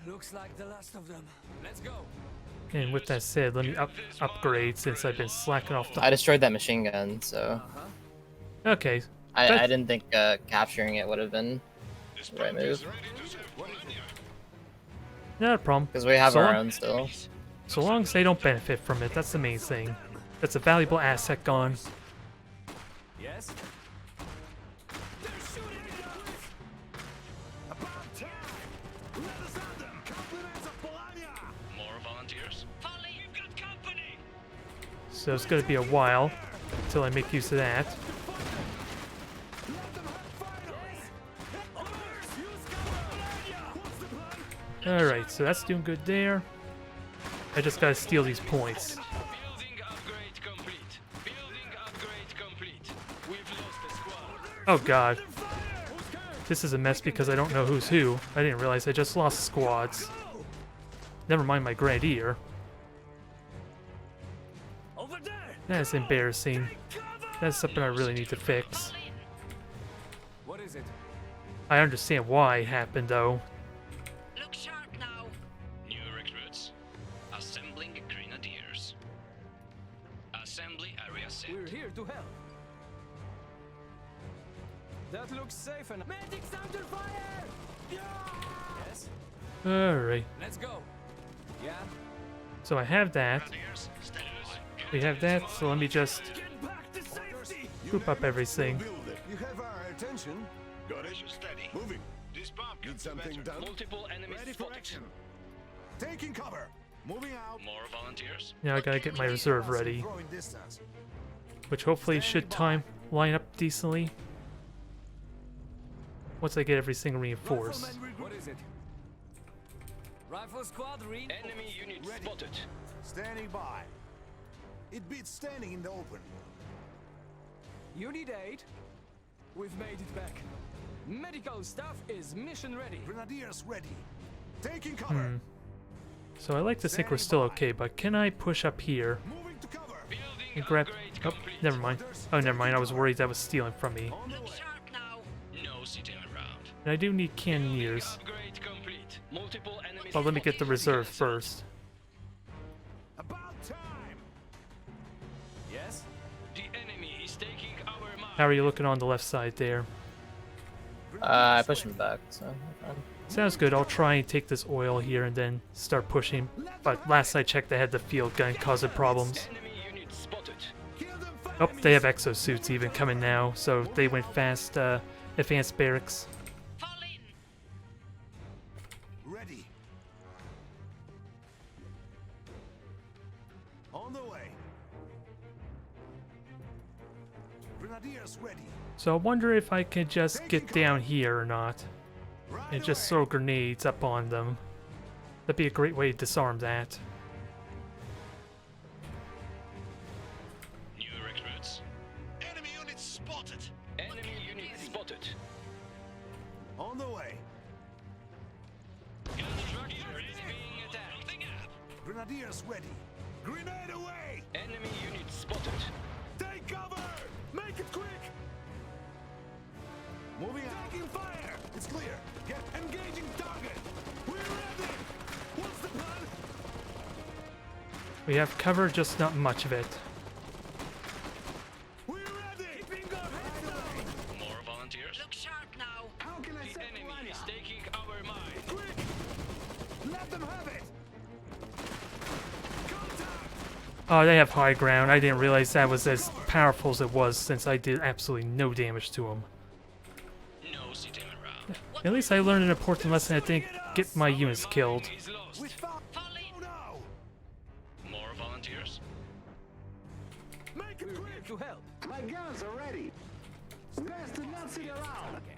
Looks like the last of them. Let's go. And with that said, let me upgrade since I've been slacking off I the... destroyed that machine gun, so Okay, I That's- didn't think capturing it would have been This the right pump is move ready to serve Polania. not a problem. because we have So our long- own still. So long as they don't benefit from it, that's the main thing. That's a valuable asset gone. Yes. They're shooting at us. About time. Let us on them. Compliments of Polania. More volunteers. Fall in. We've got company. So it's gonna be a while until I make use of that. Let them have finally. Orders. Use cover. Polania. What's the plan? Alright, so that's doing good there. I just gotta steal these points. Building upgrade complete. Building upgrade complete. We've lost a squad. Oh god. This is a mess because I don't know who's who. I didn't realize I just lost squads. Never mind my grenadier. Over there. That's embarrassing. That's something I really need to fix. Fall in. What is it? I understand why it happened though. Look sharp now. New recruits. Assembling grenadiers. Assembly area set. We're here to help. That looks safe enough. Medics under fire! Yeah! Yes. Alright, Let's go. Yeah. so I have that. Grenadiers, stand by. We have that, so let me just Get back to safety. group up everything. Build it. You have our attention. Got it. Steady. Moving. This bomb Need could be something better. done? Multiple enemies Ready for spotted. action. Taking cover. Moving out. More volunteers. Now I gotta get my reserve ready, Throwing distance. which hopefully should line up decently. Once I get everything reinforced. Rifleman What is it? Rifle squad reinforced. Enemy unit Ready. spotted. Standing by. It beats standing in the open. Unit 8. We've made it back. Medical staff is mission ready. Grenadiers ready. Taking cover. So I like to think we're still okay, but can I push up here Moving to cover. Building and grab... upgrade Oh, complete. never mind. Oh, never mind. I was worried that was stealing from me. On the Look way. sharp now. No sitting around. And I do need cannoneers. Upgrade complete. Multiple enemies But let me get the spotted. reserve first. About time. Yes. The enemy is taking our mine. How are you looking on the left side there? I pushed him back, so Sounds good. I'll try and take this oil here and then start pushing. But last I checked, they had the field gun causing problems. Enemy unit spotted. Kill them fast. Oh, they have exosuits even coming now, so they went fast. Advanced barracks. Fall in. Ready. On the way. Grenadiers ready. So I wonder if I can just get down here or not, Right and just away. throw grenades up on them. That'd be a great way to disarm that. New recruits. Enemy units spotted. On the way. Construction is being attacked. Moving up. Grenadiers ready. Grenade away! Enemy unit spotted. Take cover! Make it quick! Moving out. Taking fire! It's clear. Get engaging target! We're ready! What's the plan? We have cover, just not much of it. We're ready! Keeping our heads down! More volunteers. Look sharp now. How can I The save enemy Polania? is taking our mine. Quick! Let them have it! Contact! Oh, they have high ground. I didn't realize that was as powerful as it was since I did absolutely no damage to them. No sitting around. At least I learned an important lesson. I didn't get my units killed. Mine is lost. We found. Fall in. Oh no! More volunteers. Make it We're here quick! to help. My guns are ready. Best to not sit around. Target.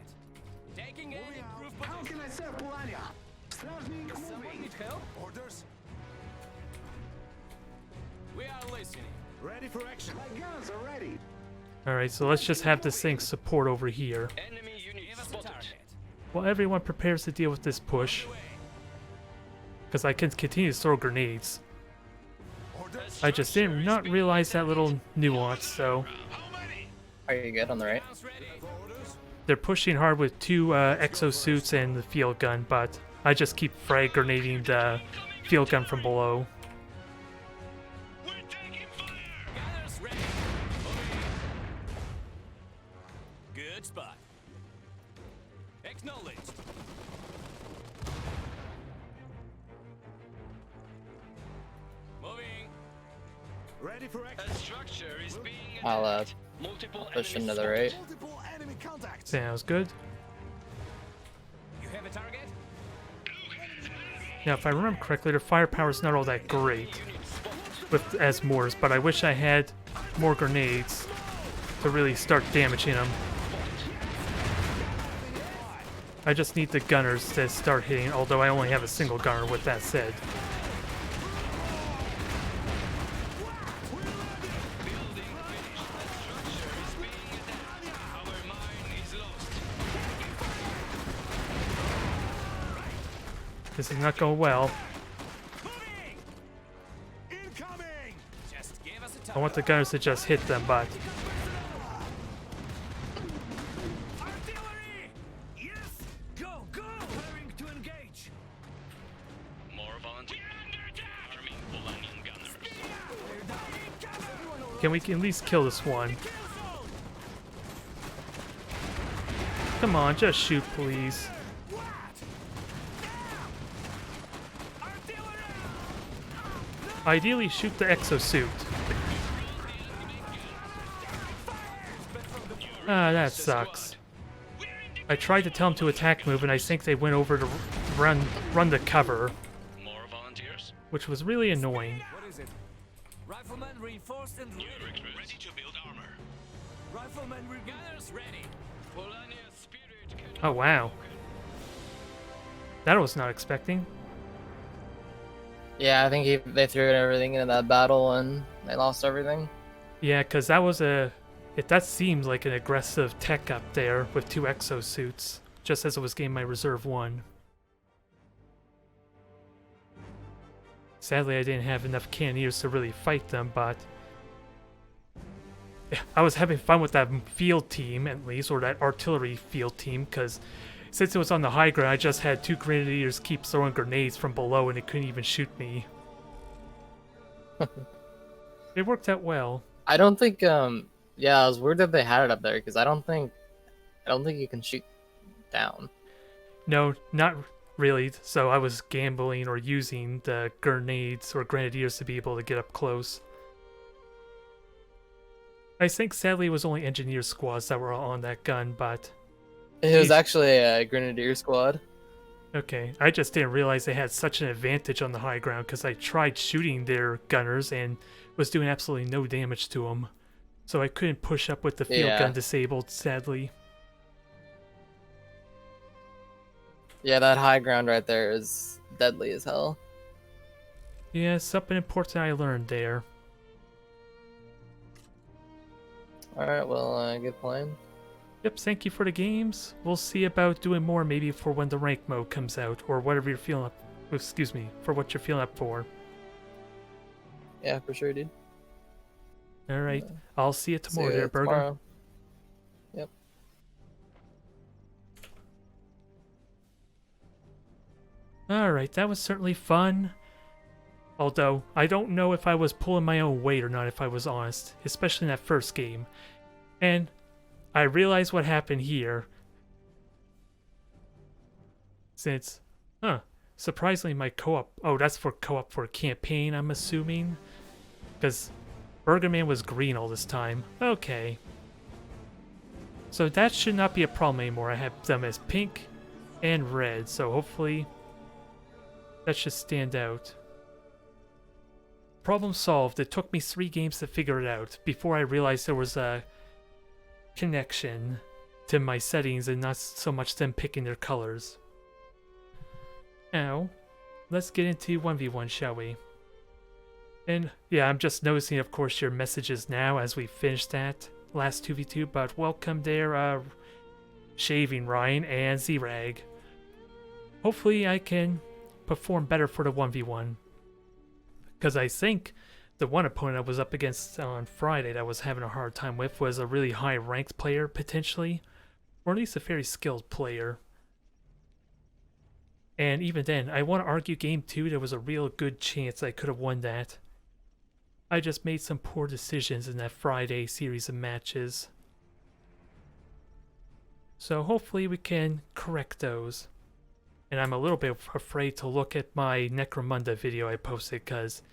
Taking aim. Moving out. Improve How position. can I save Polania? Stражник Someone moving. need help? Orders? We are listening. Ready for action. My guns are ready. Alright, so let's just have this thing support over here. Enemy unit Give us a spotted. target. While everyone prepares to deal with this push, Away. because I can continue to throw grenades. Orders? I just did not realize that little nuance, so How many? Are you good on the right? Guns ready. Orders? they're pushing hard with 2 exosuits and the field gun, but I just keep frag grenading the field gun from below. We're taking fire. Gunners ready. Moving. Good spot. Acknowledged. Moving. Ready for action. A structure is being I'll attacked. Multiple push enemies into the right. Multiple enemy contacts. Sounds good. You have a target? Now, if I remember correctly, their firepower is not all that great with Asmores, but I wish I had more grenades to really start damaging them. I just need the gunners to start hitting, although I only have a single gunner with that said. Building finished. A structure is being attacked. Our mine is lost. This is not going well. Moving! Incoming! Just give us a target. I want the gunners to just hit them, but Artillery! Yes! Go, go! Preparing to engage. More volunteers. Arming Polanian gunners. can we at least kill this one? Come on, just shoot, please. Ideally, shoot the exosuit. Ah, that sucks. I tried to tell them to attack move, and I think they went over to run the cover, More volunteers. which was really annoying. What is it? Riflemen reinforced and ready. Ready to build armor. Riflemen gunners ready. Polania's spirit cannot Oh wow, be broken. that I was not expecting. Yeah, I think they threw everything into that battle and they lost everything. Yeah, because that was that seems like an aggressive tech up there with 2 exosuits, just as it was getting my reserve 1. Sadly, I didn't have enough cannoneers to really fight them, but I was having fun with that field team, at least, or that artillery field team, because since it was on the high ground, I just had 2 grenadiers keep throwing grenades from below, and it couldn't even shoot me. It worked out well. I don't think yeah, it was weird that they had it up there because I don't think you can shoot down. No, not really. So I was gambling or using the grenades or grenadiers to be able to get up close. I think sadly it was only engineer squads that were on that gun, but It was Jeez. actually a grenadier squad. okay. I just didn't realize they had such an advantage on the high ground because I tried shooting their gunners and was doing absolutely no damage to them. So I couldn't push up with the field Yeah. gun disabled, sadly. Yeah, that high ground right there is deadly as hell. Yeah, something important I learned there. All right, well, good plan. Yep, thank you for the games. We'll see about doing more maybe for when the rank mode comes out, or whatever you're feeling up. Excuse me, for what you're feeling up for. Yeah, for sure, dude. All right, I'll see you tomorrow, See ya there, Burger. tomorrow. Yep. All right, that was certainly fun. Although I don't know if I was pulling my own weight or not, if I was honest, especially in that first game. And I realized what happened here. Since, surprisingly my co-op, oh, that's for co-op for a campaign, I'm assuming. Because Burgerman was green all this time. Okay. So that should not be a problem anymore. I have them as pink and red, so hopefully that should stand out. Problem solved. It took me 3 games to figure it out before I realized there was a connection to my settings and not so much them picking their colors. Now, let's get into 1v1, shall we? And yeah, I'm just noticing, of course, your messages now as we finish that last 2v2, but welcome there, Shaving Ryan and Z-Rag. Hopefully I can perform better for the 1v1. Because I think the one opponent I was up against on Friday that I was having a hard time with was a really high ranked player, potentially. Or at least a very skilled player. And even then, I want to argue game 2, there was a real good chance I could have won that. I just made some poor decisions in that Friday series of matches. So hopefully we can correct those. And I'm a little bit afraid to look at my Necromunda video I posted because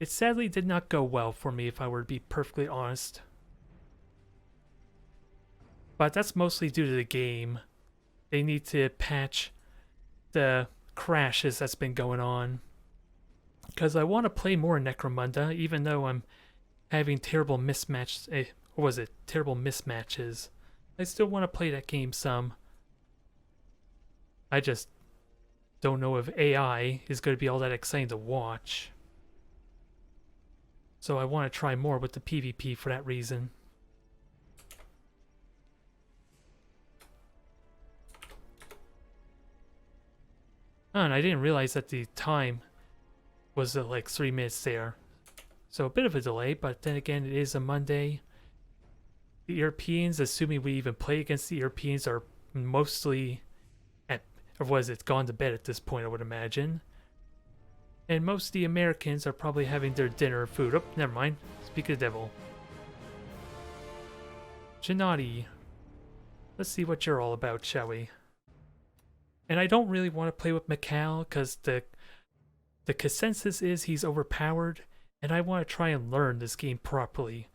it sadly did not go well for me, if I were to be perfectly honest. But that's mostly due to the game. They need to patch the crashes that's been going on. Because I want to play more Necromunda, even though I'm having terrible mismatches. What was it? Terrible mismatches. I still want to play that game some. I just don't know if AI is going to be all that exciting to watch. So I want to try more with the PvP for that reason. Oh, and I didn't realize that the time was like 3 minutes there. So a bit of a delay, but then again, it is a Monday. The Europeans, assuming we even play against the Europeans, are mostly or was it gone to bed at this point, I would imagine. And most of the Americans are probably having their dinner food. Oh, never mind. Speak of the devil. Gennady. Let's see what you're all about, shall we? And I don't really want to play with Mikhail, because the consensus is he's overpowered, and I want to try and learn this game properly,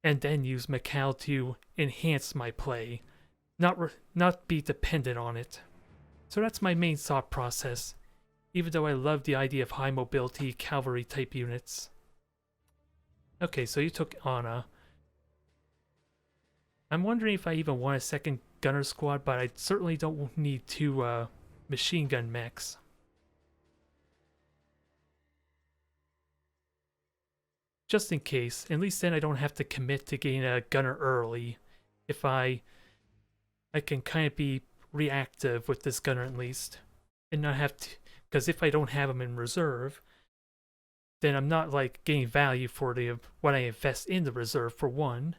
and then use Mikhail to enhance my play, not be dependent on it. So that's my main thought process, even though I love the idea of high mobility cavalry type units. Okay, so you took Anna. I'm wondering if I even want a second gunner squad, but I certainly don't need 2 machine gun mechs. Just in case, at least then I don't have to commit to getting a gunner early. If I can kind of be reactive with this gunner at least, and not have to, because if I don't have him in reserve, then I'm not like getting value for the what I invest in the reserve for one,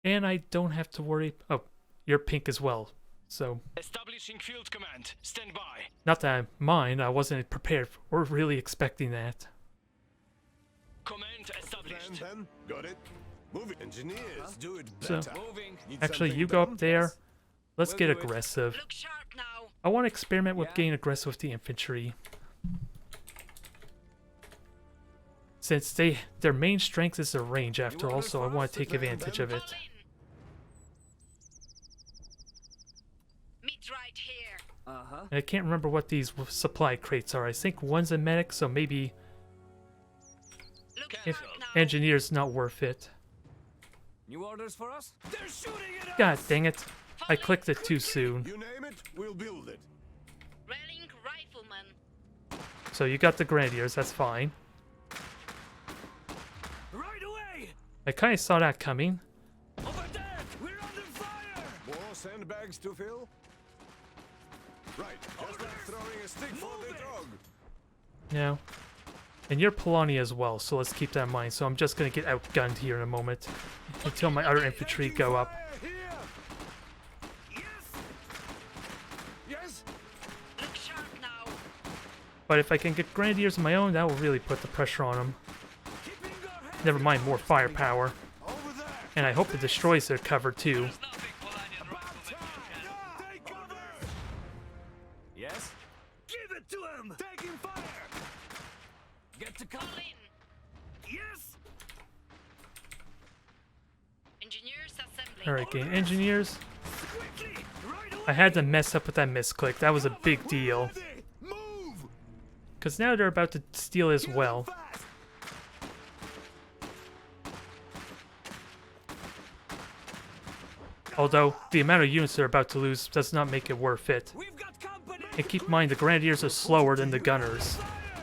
and I don't have to worry. Oh, you're pink as well, so Establishing field command. Stand by. not that I mind. I wasn't prepared or really expecting that. Command established. Plan then. Got it. Move it. Engineers, do it So, better. Moving. Need actually, something you go done? up there. Let's We'll get do it. aggressive. Look sharp now. I want to experiment with Yeah. getting aggressive with the infantry. Since their main strength is their range after all, so I want to take advantage of it. Fall in. Meet right here. Uh-huh. And I can't remember what these supply crates are. I think one's a medic, so maybe Look if sharp now. engineer's not worth it. New orders for us? They're shooting at us! God dang it. I clicked it too soon. You name it, we'll build it. Rallying rifleman. So you got the Grenadiers, that's fine. Right away! I kind of saw that coming. Over there! We're under fire! bags to fill? Right, just like throwing a stick for the dog. Yeah. And you're Polani as well, so let's keep that in mind. So I'm just gonna get outgunned here in a moment until my other infantry go up. Fire here! Yes! Look sharp now. But if I can get Grenadiers of my own, that will really put the pressure on them. Never mind more firepower. Over there! And I hope it destroys their cover too. There's nothing Polanian riflemen can. Take cover! Yes? Give it to him! Taking fire! Get to cover. Fall in. Yes! Engineers assembling. Alright, game engineers. Quickly! Right away! I had to mess up with that misclick. That was a big deal. Ready! Move! Because now they're about to steal as Kill well. them fast! Although, the amount of units they're about to lose does not make it worth it. We've got company! And keep in mind, the Grenadiers are slower than the gunners.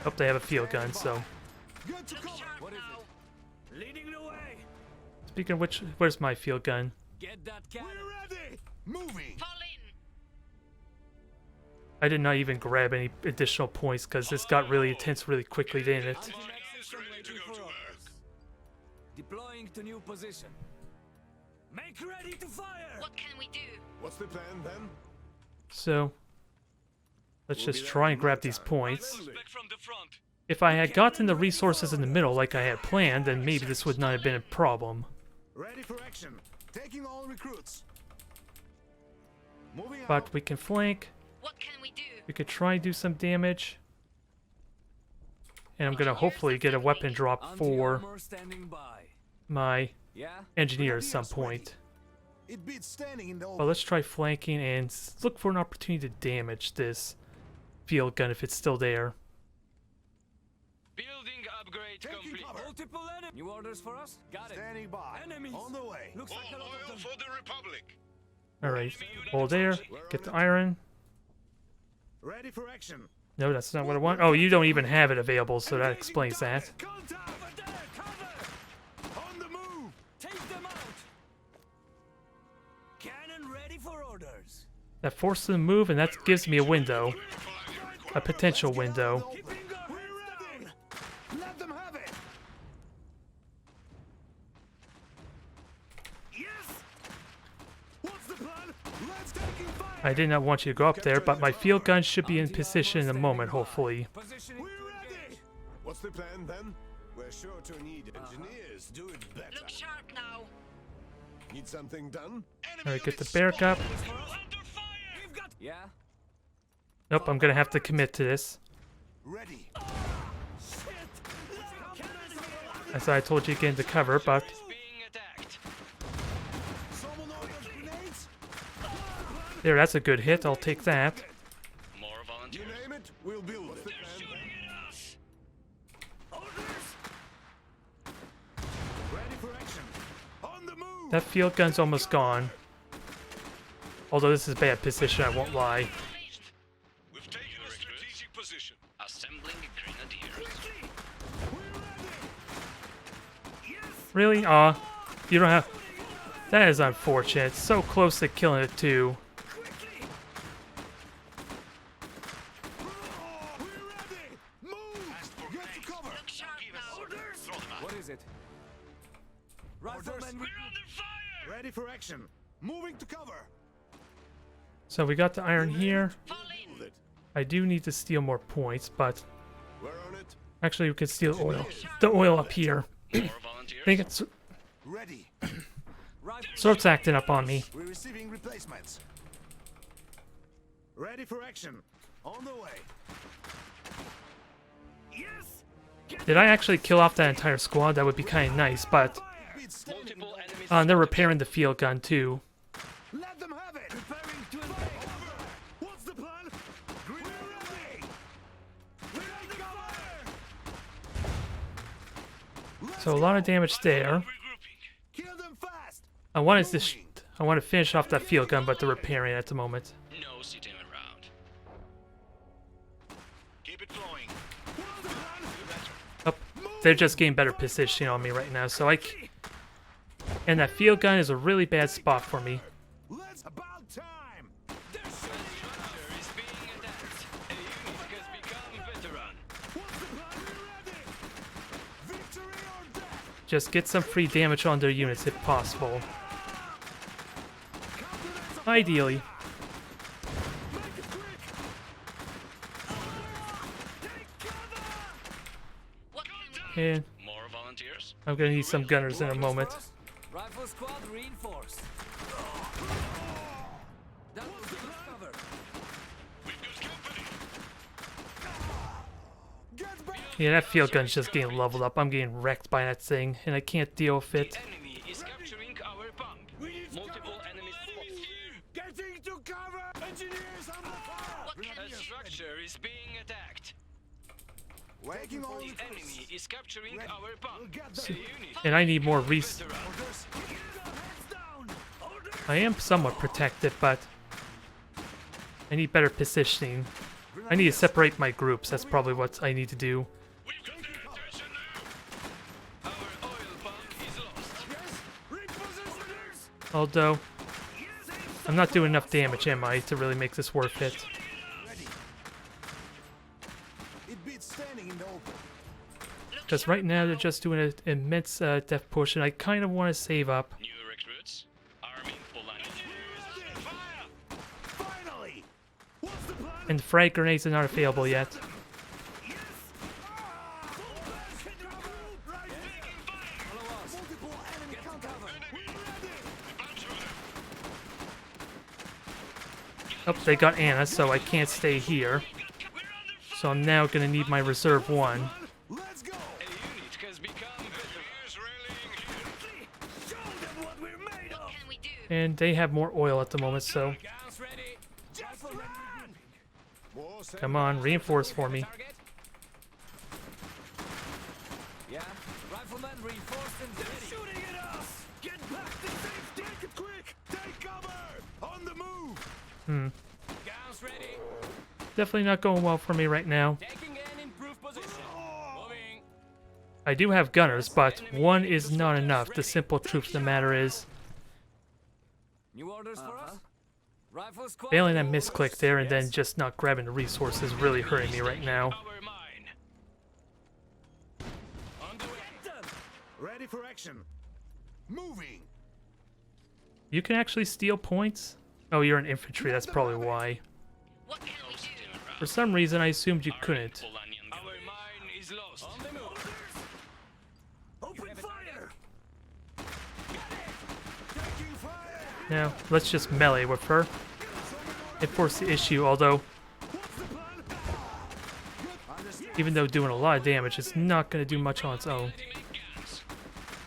Oh, they have a field gun, so... Good to Look cover! sharp What is now. Leading the way! Speaking of which, where's my field gun? Get that cannon. We're ready! Moving! Fall in. I did not even grab any additional points because this got really intense really quickly, didn't it? Anti-mech Is system ready to waiting go for to orders. work. Deploying to new position. Make ready to fire! What can we do? What's the plan then? So, let's just try and grab these points. Suspect from the front. If I had gotten the resources in the middle like I had planned, then maybe this would not have been a problem. Ready for action. Taking all recruits. Moving out. But we can flank. What can we do? We could try and do some damage. And I'm gonna hopefully get a weapon drop for Anti-armor standing by. my Yeah? engineer at some point. It beats standing in the But open. let's try flanking and look for an opportunity to damage this field gun if it's still there. Building upgrade Taking complete. cover. Multiple enemies. New orders for us? Got it. Standing by. Enemies. On the way. Looks like a lot More of oil them. for the Republic. Alright, hold there, get the iron. Ready for action. No, that's not what I want. Oh, you don't even have it available, so that explains that. Contact! Over there! Cover! On the move! Take them out. Cannon ready for orders. That forces them to move, and that gives me a window. Polanian A required. potential window. Keeping We're ready! Let them have it! Yes! What's the plan? Let's taking fire! I did not want you to go up there, but my field gun should be in position in a moment, hopefully. Positioning We're to ready! engage. What's the plan then? We're sure to need engineers. Do it better. Look sharp now. Need something done? Enemy Alright, get the units barrack up. spotted. Under fire. We've got Yeah? Nope, I'm gonna have to commit to this. Ready. As I told you, get into cover, but Is being attacked. Someone orders grenades? there, that's a good hit. I'll take that. More You volunteers. name it, we'll build it. They're shooting at us. Ready for action. On the move! That field gun's almost gone. Although this is a bad position, I won't lie. We've taken a strategic position. Assembling grenadiers. Really? Aw. You don't have... That is unfortunate. So close to killing it, too. We're ready! Move! Ask for Get to grenades. cover! Look sharp Give us now. orders. Throw them out. What is it? Riflemen. We're under fire. Ready for action. Moving to cover. So we got the iron here. Fall in. Move it. I do need to steal more points, but... We're on it. Actually, we could steal oil. The oil up here. More volunteers. I think it's... Ready. Rifle. Sword's acting up on me. We're receiving replacements. Ready for action. On the way. yes! Did I actually kill off that entire squad? That would be kind of nice, but... Beat standing in the Multiple enemies. they're repairing the field gun, too. Let them have it! Preparing to invade! What's the plan? We're ready! We're under fire! So a lot of damage there. Regrouping. Kill them fast! I want to finish off that field gun, but they're repairing it at the moment. No sitting around. Keep it flowing. What's the plan? Oh, they're just getting better positioning on me right now, so and that field gun is a really bad spot for me. Let's about time! Just get some free damage on their units if possible. Ideally. What can we And More volunteers? I'm gonna need some gunners in a moment. Rifle squad reinforced. That was the good cover. We've got company. Get back! Yeah, that field gun's just getting leveled up. I'm getting wrecked by that thing, and I can't deal with it. Enemy is capturing our pump. We need Multiple enemies spotted. Getting to cover! Engineers on the fire! What can A we do? structure is being attacked. Taking all The enemy is capturing our We'll pump. get The them. unit And I need more res- veteran. Orders. Heads down! Orders. I am somewhat protected, but I need better positioning. I need to separate my groups. That's probably what I need to do. We've got their attention now. Our oil pump is lost. Yes! Repositioners! Although, Yes! I'm not doing enough damage, am I, to really make this worth it? Ready. It beats standing in the open. Because right now they're just doing an immense death push, and I kind of want to save up. New recruits. Army Poland. Finally! What's the plan? And frag grenades are not available yet. Yes! Hit the cover! Right! Taking fire! Follow us. Multiple enemy Get to counter! cover. We're ready! Oh, they got Anna, so I can't stay here. So I'm now gonna need my reserve one. Let's go! A unit has become veterans rallying here. Show them what we're made of! What can we do? And they have more oil at the moment, so Guns ready. Just run! come on, reinforce for me. Target. Yeah. Rifleman reinforced and ready. Shooting at us! Get back to safety! Take it quick! Take cover! On the move! Guns ready. Definitely not going well for me right now. Taking an improved position. Moving. I do have gunners, but one is not enough. The simple truth of the matter is, New orders for us? Rifle squad. failing that misclick there and then just not grabbing the resources is really hurting me right now. Our mine. On the way. Ready for action! Moving! You can actually steal points? Oh, you're an infantry, that's probably why. What can we do? For some reason, I assumed you couldn't. Our mine is lost. On the move. Open fire! Taking fire! Now, let's just melee with her. It forced the issue, although, What's the plan? Understand? even though doing a lot of damage, it's not going to do much on its own.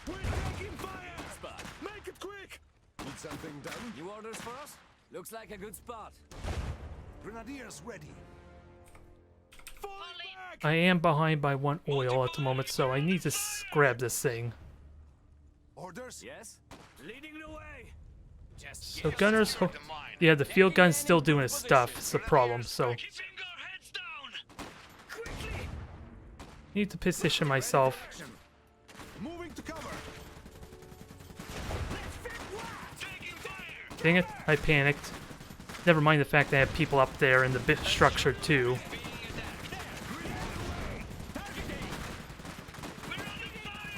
We're taking fire! Make it quick! Need something done? New orders for us? Looks like a good spot. Grenadiers ready! Fall back! I am behind by one oil at the moment, so I need to grab this thing. Orders? Yes. Leading the way. Just So gunners, yeah, the field gun's still doing its stuff. It's the problem. So Keeping our heads down. Quickly! need to position myself. Action! Moving to cover! Taking fire. Dang it, I panicked. Never mind the fact that I have people up there in the bit structure too.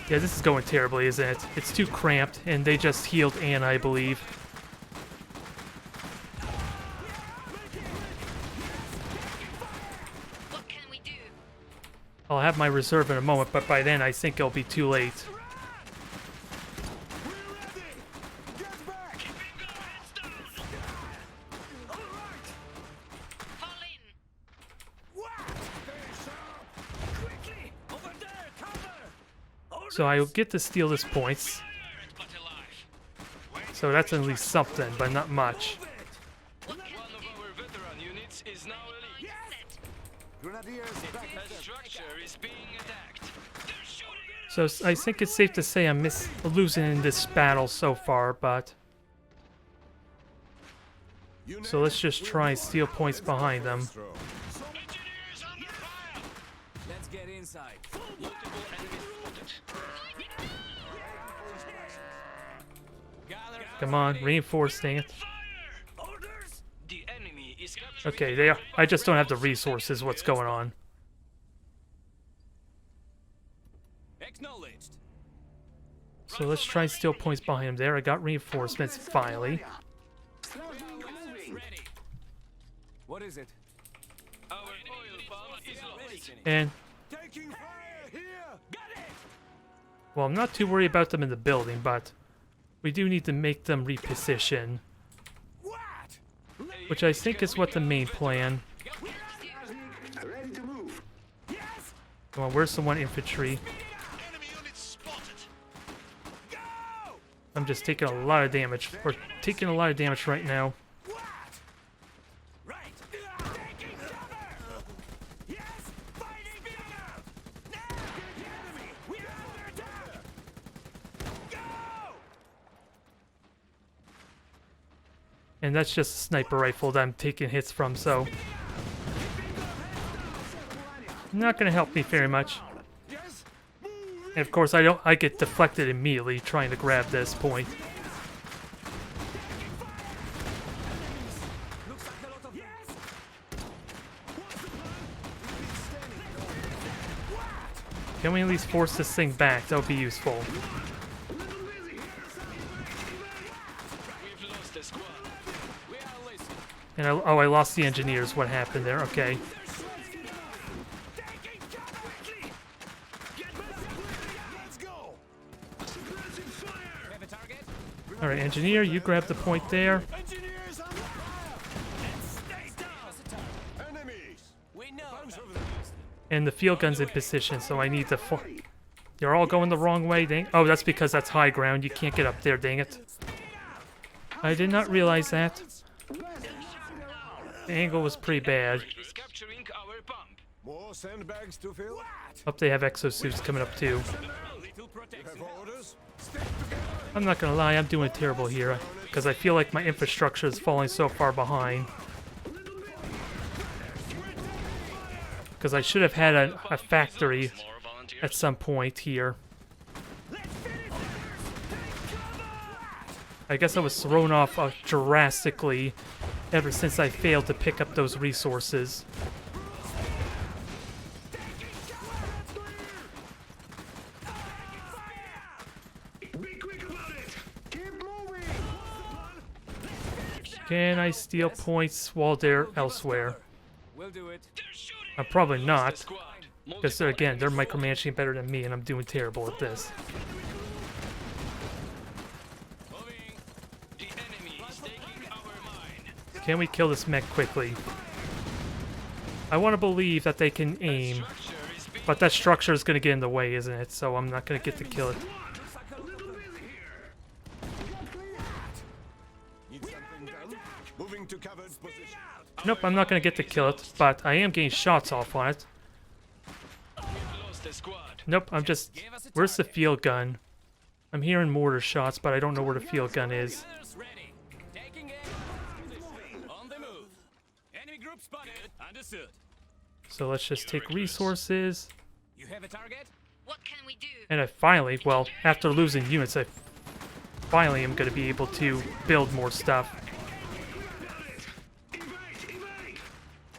Yeah, this is going terribly, isn't it? It's too cramped, and they just healed Anna, I believe. What can we do? I'll have my reserve in a moment, but by then I think it'll be too late. We're ready! Get back! All right! Fall in. Whack! Stay sharp! Quickly! Over there! Cover! So I'll get to steal this points. But alive. So that's at least something, but not much. Move it! What can One we of do? our veteran units is now elite. Set. Grenadiers back A structure is being attacked. They're shooting at So I think it's safe to say I'm losing in this battle so far, but so let's just try and steal points behind them. engineers under fire. Let's get inside. Multiple enemies spotted. Gather. Come on, reinforce, dang it. Fire. Orders! The enemy is capturing. Okay, they are. I just don't have the resources. What's going on? Acknowledged. So let's try steal points behind him there. I got reinforcements finally. Ready. What is it? Our oil pump is lost. And, Taking fire here. Got it. well, I'm not too worried about them in the building, but we do need to make them reposition, What? which I think is what the main plan. Ready to move. Yes. Come on, where's the one infantry? Enemy units spotted. Go. I'm just taking a lot of damage. We're taking a lot of damage right now. What? Right. Taking cover. Yes. Fighting fire. Now. The enemy. We are under attack. Go. And that's just a sniper rifle that I'm taking hits from, so not gonna help me very much. Yes. And of course I get deflected immediately trying to grab this point. Looks like a lot of Yes. What's the plan? Can we at least force this thing back? That would be useful. We've lost a squad. We are listening. And I lost the engineers. What happened there? Okay. Taking cover. Quickly. Get back. Let's go. Suppressing fire. Have a target? All right, engineer, you grab the point there. Engineers on fire. And stay down. Enemies. We know. Bunch of them. And the field gun's in position, so I need to. You're all going the wrong way, dang. Oh, that's because that's high ground. You can't get up there, dang it. I did not realize that. The angle was pretty bad. Is capturing our pump. More sandbags to fill. Hope they have exosuits coming up too. Little protection. Have orders. Stick together. I'm not gonna lie, I'm doing terrible here because I feel like my infrastructure is falling so far behind. Because I should have had a factory More volunteers. at some point here. I guess I was thrown off drastically ever since I failed to pick up those resources. Be quick about it. Keep moving. Can I steal points while they're elsewhere? We'll do it. I'm probably not, Squad. because again, they're micromanaging better than me and I'm doing terrible at this. Moving. The enemy is taking our mine. Can we kill this mech quickly? I want to believe that they can aim, Structure is being but that structure is going to get in the way, isn't it? So I'm not going to get to kill it. Need something done. Moving to covered position. Nope, I'm not going to get to kill it, but I am getting shots off on it. lost a squad. Nope, I'm just... Where's the field gun? I'm hearing mortar shots, but I don't know where the field gun is. Gunners ready. Taking aim. On the move. Enemy group spotted. Understood. So let's just take resources. You have a target? What can we do? And I finally, well, after losing units, I finally am going to be able to build more stuff.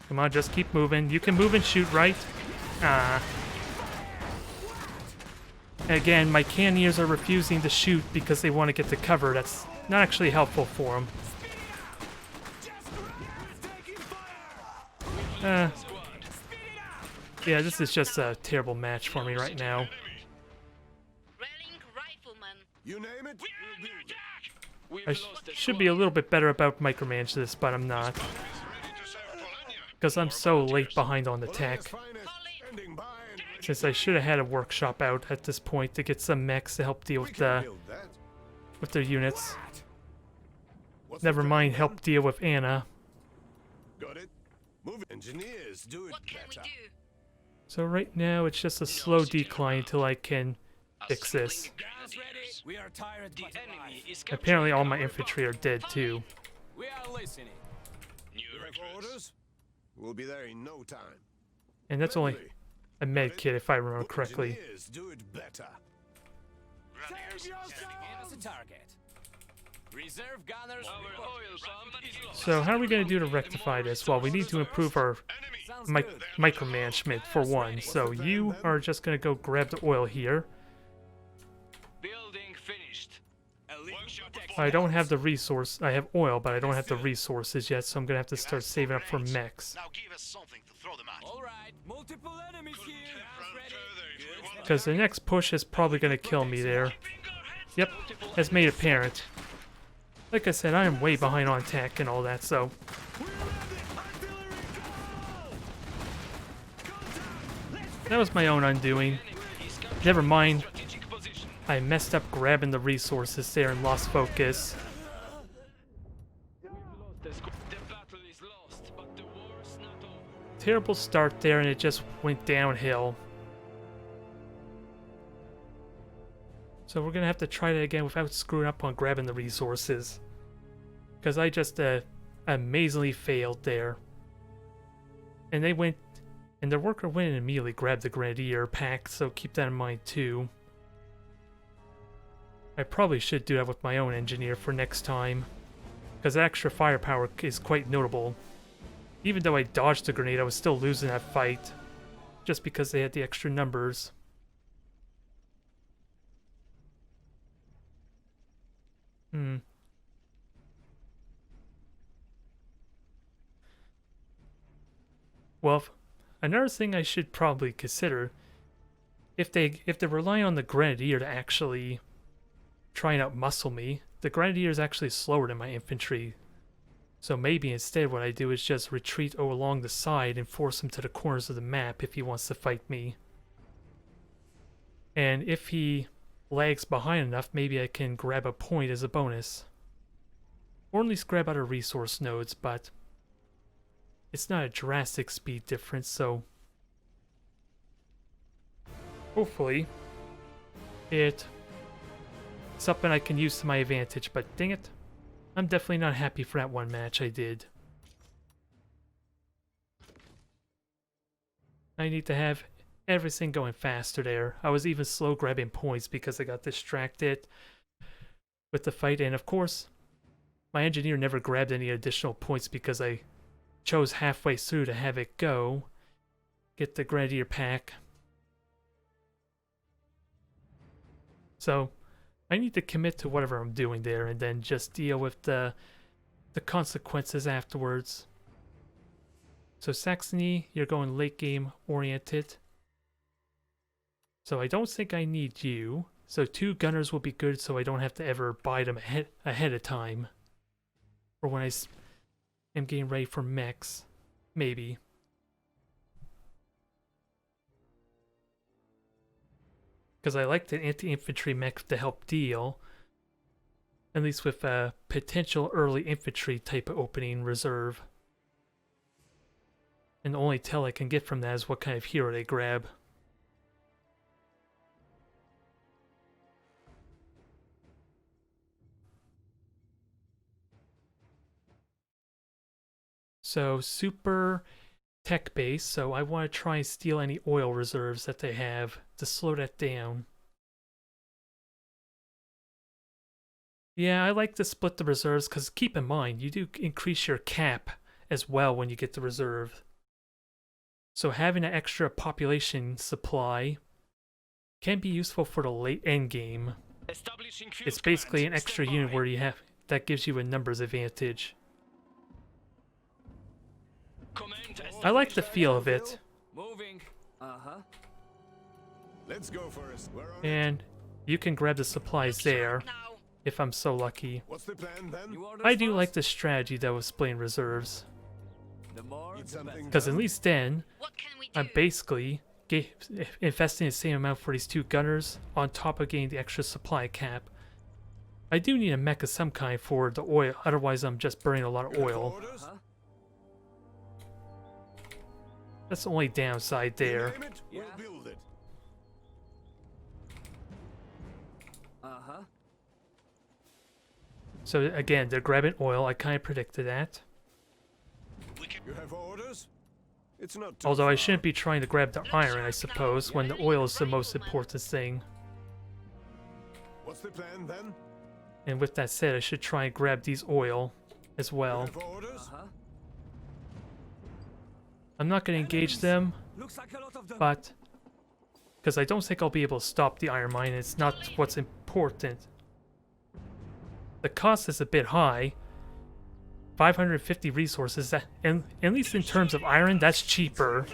Come on, just keep moving. You can move and shoot, right? Ah. Again, my cannoneers are refusing to shoot because they want to get to cover. That's not actually helpful for them. Yeah, this is just a terrible match for me right now. Rallying rifleman. You name it. We'll do it. We've I lost a should squad. be a little bit better about micromanage this, but I'm not. Because I'm so late behind on the tech. Standing by and Since I should have had a workshop out at this point to get some mechs to help deal we with can the build that. with their units. What's Never the mind, plan? help deal with Anna. Got it. Move it. Engineers do it What can we better. do? So right now it's just a slow decline until I can fix this. Guns ready. We are tired The but enemy alive. is Apparently all my capturing our infantry are dead too. We are listening. New You have recruits. orders? We'll be there in no time. And that's only Lovely. a med kit if I remember Look, correctly. Engineers do it better. Runners Give us a target. Reserve gunners. Our report. oil pump is lost. So how are we going to do to rectify this? Well, we need to improve our Sounds mi good. micromanagement for one. So you are just going to go grab the oil here. Building finished. Workshop report. I don't have the resource. I have oil, but I don't have the resources yet, so I'm gonna have to start saving up for mechs. Now give us something to throw them at. All right, multiple enemies here. Run further if we want Because the next push is probably gonna kill me there. Yep, has made apparent. Like I said, I am way behind on tech and all that, so that was my own undoing. Never mind. Strategic position. I messed up grabbing the resources there and lost focus. The battle is lost, but the war's not over. Terrible start there, and it just went downhill. So we're gonna have to try that again without screwing up on grabbing the resources. Because I just amazingly failed there. And they went, and the worker went and immediately grabbed the Grenadier pack, so keep that in mind too. I probably should do that with my own engineer for next time. Because that extra firepower is quite notable. Even though I dodged the grenade, I was still losing that fight. Just because they had the extra numbers. Well, another thing I should probably consider, if they rely on the Grenadier to actually try and outmuscle me, the Grenadier is actually slower than my infantry. So maybe instead what I do is just retreat along the side and force him to the corners of the map if he wants to fight me. And if he lags behind enough, maybe I can grab a point as a bonus. Or at least grab other resource nodes, but it's not a drastic speed difference, so hopefully it's something I can use to my advantage, but dang it, I'm definitely not happy for that one match I did. I need to have everything going faster there. I was even slow grabbing points because I got distracted with the fight, and of course my engineer never grabbed any additional points because I chose halfway through to have it go. Get the Grenadier pack. So I need to commit to whatever I'm doing there and then just deal with the consequences afterwards. So Saxony, you're going late game oriented. So I don't think I need you. So 2 gunners will be good so I don't have to ever buy them ahead of time. Or when I am getting ready for mechs. Maybe. Because I like the anti-infantry mech to help deal. At least with a potential early infantry type of opening reserve. And the only tell I can get from that is what kind of hero they grab. So super tech base, so I want to try and steal any oil reserves that they have to slow that down. Yeah, I like to split the reserves because keep in mind, you do increase your cap as well when you get the reserve. So having an extra population supply can be useful for the late end game. Establishing field It's basically an command. extra Stand unit by. where you have that gives you a numbers advantage. Command I like the established. feel of it, Moving. Uh-huh. Let's go first. Where are and you can grab the supplies there Now, if I'm so lucky. What's the plan then? You orders I do first? like the strategy though of splitting reserves, The more, Need the something better. because at least then what can we do? I'm basically investing the same amount for these 2 gunners on top of getting the extra supply cap. I do need a mech of some kind for the oil, otherwise I'm just burning a lot of Good oil. orders? Huh? That's the only downside You there. name it, Yeah. we'll build it. Uh-huh. So again, they're grabbing oil, I kind of predicted that. You have orders? It's not too Although I far. shouldn't be trying to grab the iron, I suppose, when the oil is the most important thing. What's the plan then? And with that said, I should try and grab these oil as You well. have orders? Uh-huh. I'm not going to engage them, Looks like a lot of them. but because I don't think I'll be able to stop the iron mine, it's not what's important. The cost is a bit high. 550 resources, and at least in terms of iron, that's cheaper.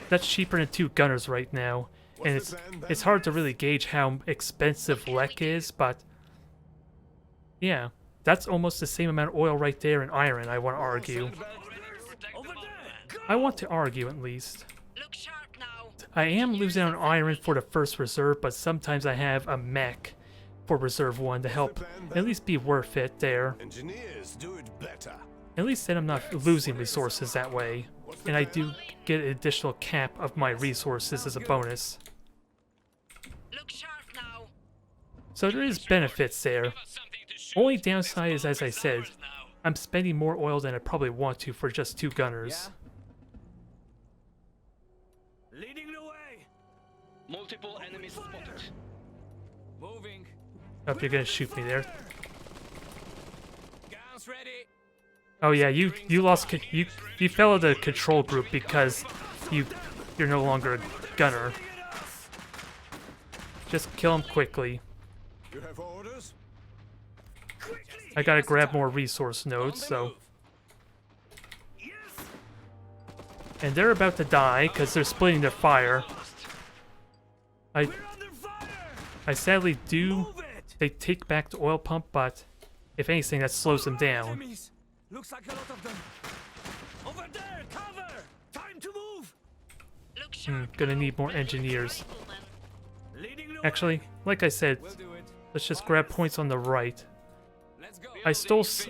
That's cheaper than 2 gunners right now. And it's hard to really gauge how expensive Lek is, but yeah, that's almost the same amount of oil right there in iron, I want to argue. I want to argue at least. Look sharp now. I am losing on iron for the first reserve, but sometimes I have a mech for reserve 1 to help at least be worth it there. Engineers do it better. At least then I'm not losing resources that way. And I do get an additional cap of my resources as a bonus. Look sharp now. So there is benefits there. Only downside is, as I said, I'm spending more oil than I probably want to for just 2 gunners. Leading the way. Multiple enemies spotted. Moving. Oh, you're gonna shoot me there. Guns ready. Oh yeah, you you fell out of the control group because you're no longer a gunner. Just kill him quickly. You have orders? I gotta grab more resource nodes, so. And they're about to die because they're splitting their fire. I sadly do. They take back the oil pump, but if anything, that slows them down. Enemies. Looks like a lot of them. Over there, cover. Time to move. Look sharp Gonna now. need more Rallying engineers. riflemen. Leading the Actually, like I said, We'll do it. let's just grab points on the right. Let's go.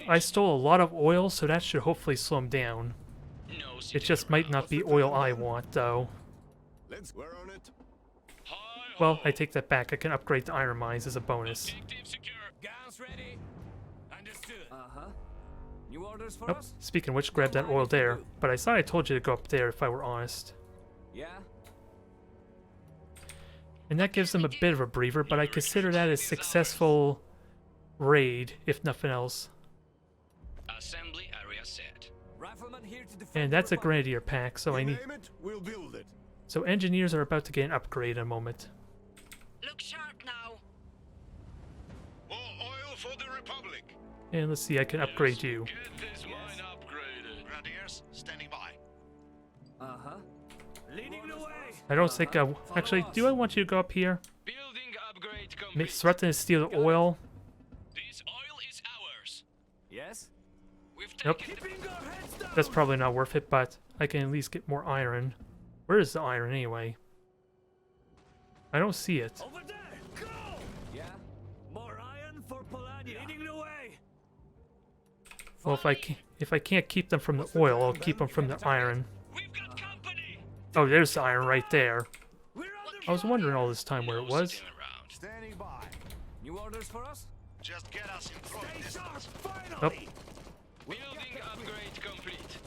I stole a lot of oil, so that should hopefully slow them down. No It just might not be oil I want, though. We're on it. Well, I take that back. I can upgrade the iron mines as a bonus. Objective secure. Guns ready. Understood. Uh-huh. New orders for Oh, us? speaking of which, grab that oil there. But I thought I told you to go up there if I were honest. Yeah. And that gives them a bit of a breather, but I consider that a successful raid, if nothing else. Assembly area set. Rifleman here to defend. And that's a the Republic. grenadier pack, so I You need. name it, we'll build it. So engineers are about to get an upgrade in a moment. Look sharp now. More oil for the Republic. And let's see, I can upgrade you. Get this mine upgraded. Grenadiers, standing by. Uh-huh. Leading the way. I don't think I. Actually, do I want you to go up here? Building upgrade Ma- complete. Threaten to steal the oil? This oil is ours. Yes. We've Nope. taken the Keeping our heads down. That's probably not worth it, but I can at least get more iron. Where is the iron anyway? I don't see it. Over there. Go. Yeah. More iron for Polania. Leading the way. Well, if I can't keep them from the oil, I'll keep them from the iron. We've got company. Oh, there's the iron right there. We're under I was wondering all this time where it was. Sticking around. Standing by. New orders for us? Just get us in throwing distance. Oh, Building upgrade complete.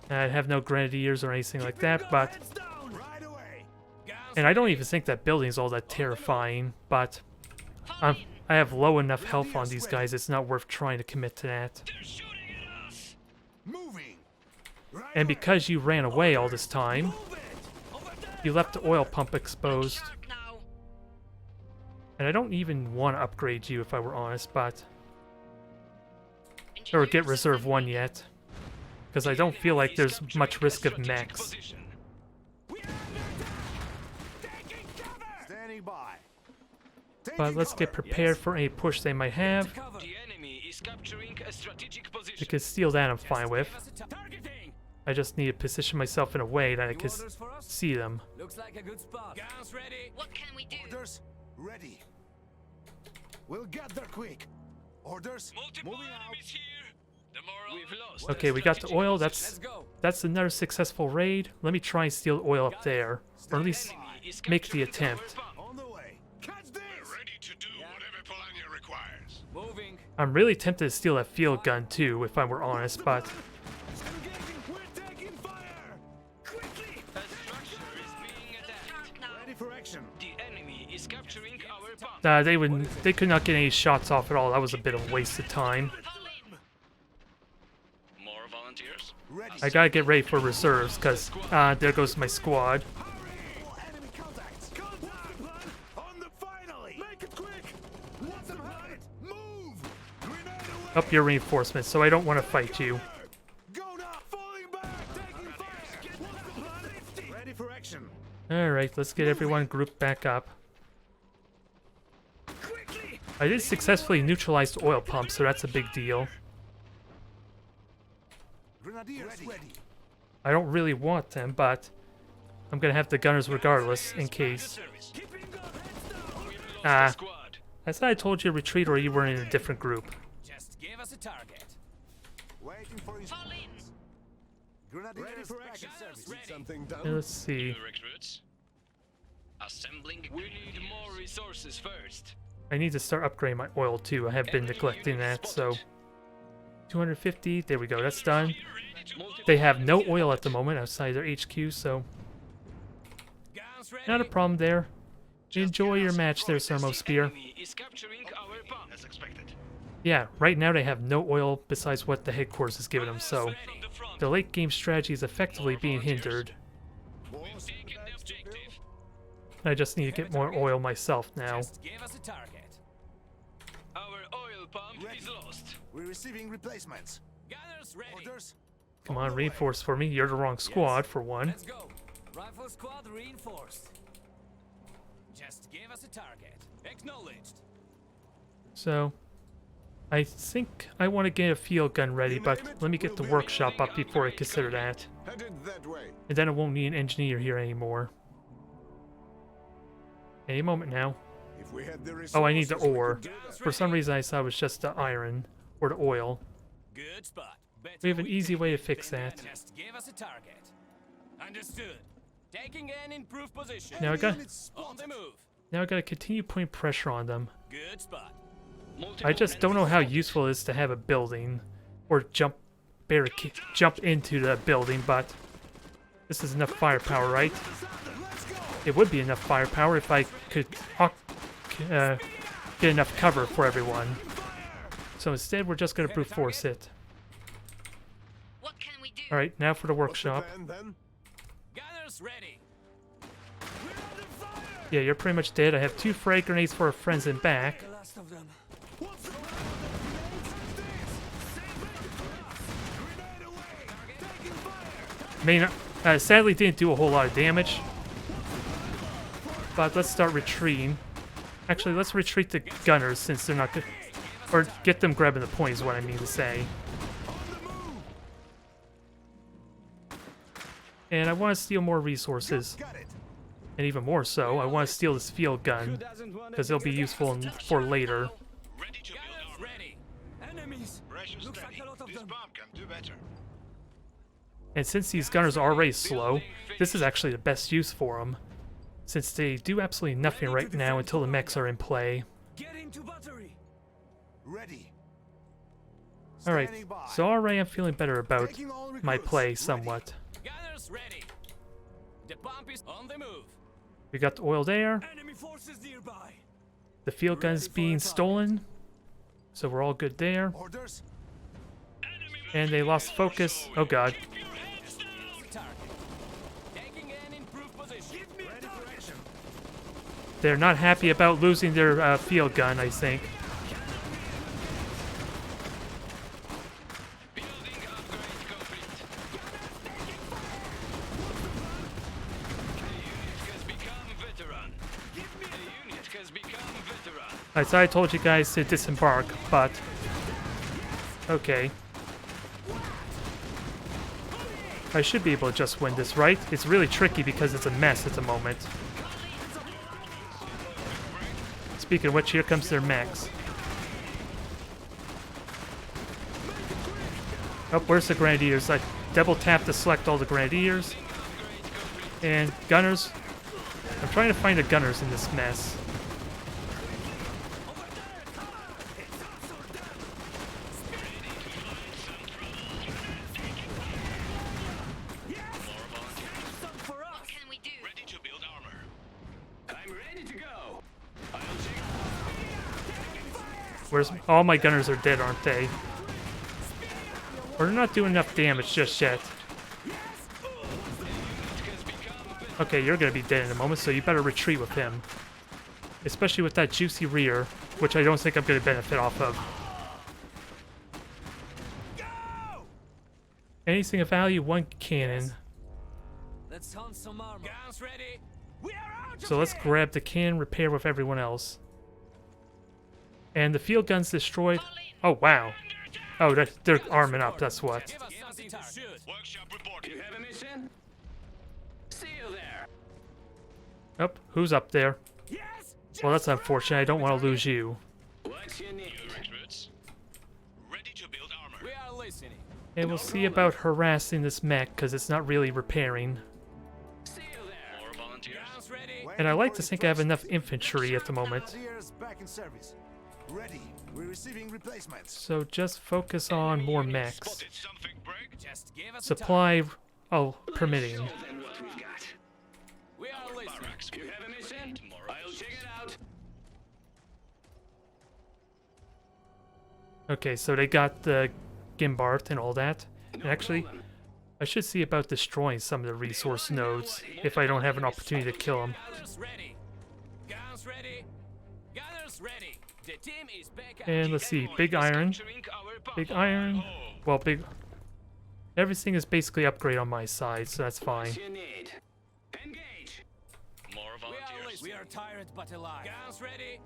I have no grenadiers or anything like that, but Heads down. Right away. Guns and I don't even think that building is all that terrifying. But I have low enough health on these guys; it's not worth trying to commit to that. They're shooting at us. Moving. Right And away. because you ran away all this time, Move it. Over there. you left the oil pump exposed. Sharp now. And I don't even want to upgrade you if I were honest, but or get reserve 1 yet, because I don't feel like there's much risk of mechs. Position. We are under attack. Taking cover. Standing by. But Taking let's get cover. prepared for any push they might have. Cover. The enemy is capturing a strategic You position. can steal that, I'm fine with. Targeting. I just need to position myself in a way that I New can orders for us? see them. Looks like a good spot. Guns ready. What can we do? Orders ready. We'll get there quick. Orders Multiple moving out. enemies here. The moral we've lost. Okay, we got the oil. Let's go. That's another successful raid. Let me try and steal the oil up there, or at least make the attempt. On the way. Catch this. We're ready to do whatever Polania requires. Moving. I'm really tempted to steal that field gun too, if I were honest, but Engaging. We're taking fire. Quickly. A structure is being attacked. Sharp now. Ready for action. The enemy is capturing our pump. they could not get any shots off at all. That was a bit of a waste of time. Fall in. More volunteers. Ready. I gotta get ready for reserves, cause there goes my squad. Hurry. Enemy contacts. Contact. On the finally. Make it quick. Up your reinforcements, so I don't want to fight you. Go now! Falling back! Taking fire! What's the plan? Ready for action. Alright, let's get everyone grouped back up. I did successfully neutralize the oil pump, so that's a big deal. Grenadiers ready. I don't really want them, but I'm gonna have the gunners regardless, in case. Service. Ah, Squad. I thought I told you to retreat or you were in a different group. Just give us a target. Waiting for Fall in. Grenadiers Ready for back action. in service. Ready. Something Now, done. let's see. New recruits. Assembling. We need more resources first. I need to start upgrading my oil too. I have been neglecting that, so 250. There we go. That's done. They have no oil at the moment outside their HQ, so Guns ready. not a problem there. Enjoy your match there, The Thermospear. enemy is capturing our pump. As expected. Yeah, right now they have no oil besides what the headquarters is giving them, so From the front. the late game strategy is effectively being hindered. Boss, Taken the back to objective. I just need to get more oil myself now. Just give us a target. Our oil pump Ready. is lost. We're receiving replacements. Gunners ready. Orders. Come on, reinforce for me. You're the wrong squad, for one. Let's go. Rifle squad reinforced. Just give us a target. Acknowledged. So, I think I want to get a field gun ready, but let me get the workshop up before I consider that. headed that way. And then it won't need an engineer here anymore. Any moment now. If we had the Oh, I need the resources, we ore. could do that. For some reason I thought it was just the iron or the oil. Good spot. Better We have an easy take way to it fix than that. Just give us a target. Understood. Taking an improved position. Now I got On the move. now I gotta continue putting pressure on them. Good spot. I just don't know how useful it is to have a building or jump into the building, but this is enough firepower, right? It would be enough firepower if I could get enough cover for everyone. So instead, we're just gonna brute force it. What can we do? All right, now for the What's the workshop. plan then? Gunners ready. Yeah, you're pretty much dead. I have 2 frag grenades for our friends in back. The last of them. Sadly didn't do a whole lot of damage. But let's start retreating. Actually, let's retreat the gunners since they're not good. Or get them grabbing the point is what I mean to say. And I want to steal more resources. Got it. And even more so, I want to steal this field gun. Because it'll be useful for later. Ready to build Gunners armor. ready. Enemies. Precious Looks steady. like a lot of This them. bomb can do better. And since these gunners are already slow, this is actually the best use for them. Since they do absolutely nothing right now until the mechs are in play. Get into battery. Ready. Alright, Standing by. so already I'm feeling better about Taking all my recruits. play Ready. somewhat. Gunners ready. The pump is on the move. We got the oil there, Enemy forces nearby. the field gun's being stolen, so we're all good there. Orders. And they lost focus. Oh god. Target. Taking an improved position. Ready for action. They're not happy about losing their field gun, I think. Building upgrade complete. The unit has become veteran. The unit has become veteran. I thought I told you guys to disembark, but... Okay. I should be able to just win this, right? It's really tricky because it's a mess at the moment. Speaking of which, here comes their mechs. Oh, where's the Grenadiers? I double tap to select all the Grenadiers. And Gunners. I'm trying to find the Gunners in this mess. What can we do? Ready to build armor. I'm ready to go. Where's all my Gunners are dead, aren't they? Or they're not doing enough damage just yet. Okay, you're gonna be dead in a moment, so you better retreat with him. Especially with that juicy rear, which I don't think I'm gonna benefit off of. Anything of value, one cannon. Let's hunt some armor. Guns ready. We are out So of let's here. grab the cannon repair with everyone else. And the field gun's destroyed. Oh, wow. Oh, they're arming up, that's what. Give us something to shoot. Workshop report. You have a mission? See you there. Oh, who's up there? Yes. Well, that's unfortunate. I don't want to lose you. What you need? New recruits. Ready to build armor. We are listening. And we'll see about harassing this mech, because it's not really repairing. See you there. More volunteers. Guns ready. And I like to think I have enough infantry at the moment. Volunteers back in service. Ready. We're receiving replacements. So just focus on more Enemy mechs. Spotted. Something break. Just give us Supply, oh, permitting. Show them what we've got. We are listening. Barracks. You have a mission? Tomorrow. I'll check it out. Okay, so they got the Gimbart and all that. And actually, problem. I should see about destroying some of the resource nodes if I don't have an opportunity to kill them. Gunners ready. Guns ready. Gunners ready. The team is back at And let's see, big iron. Capturing our Big buffer. iron. Oh. Well, big. Everything is basically upgrade on my side, so that's fine. What you need? Engage. More We are volunteers. listening. We are tired but alive. Guns ready.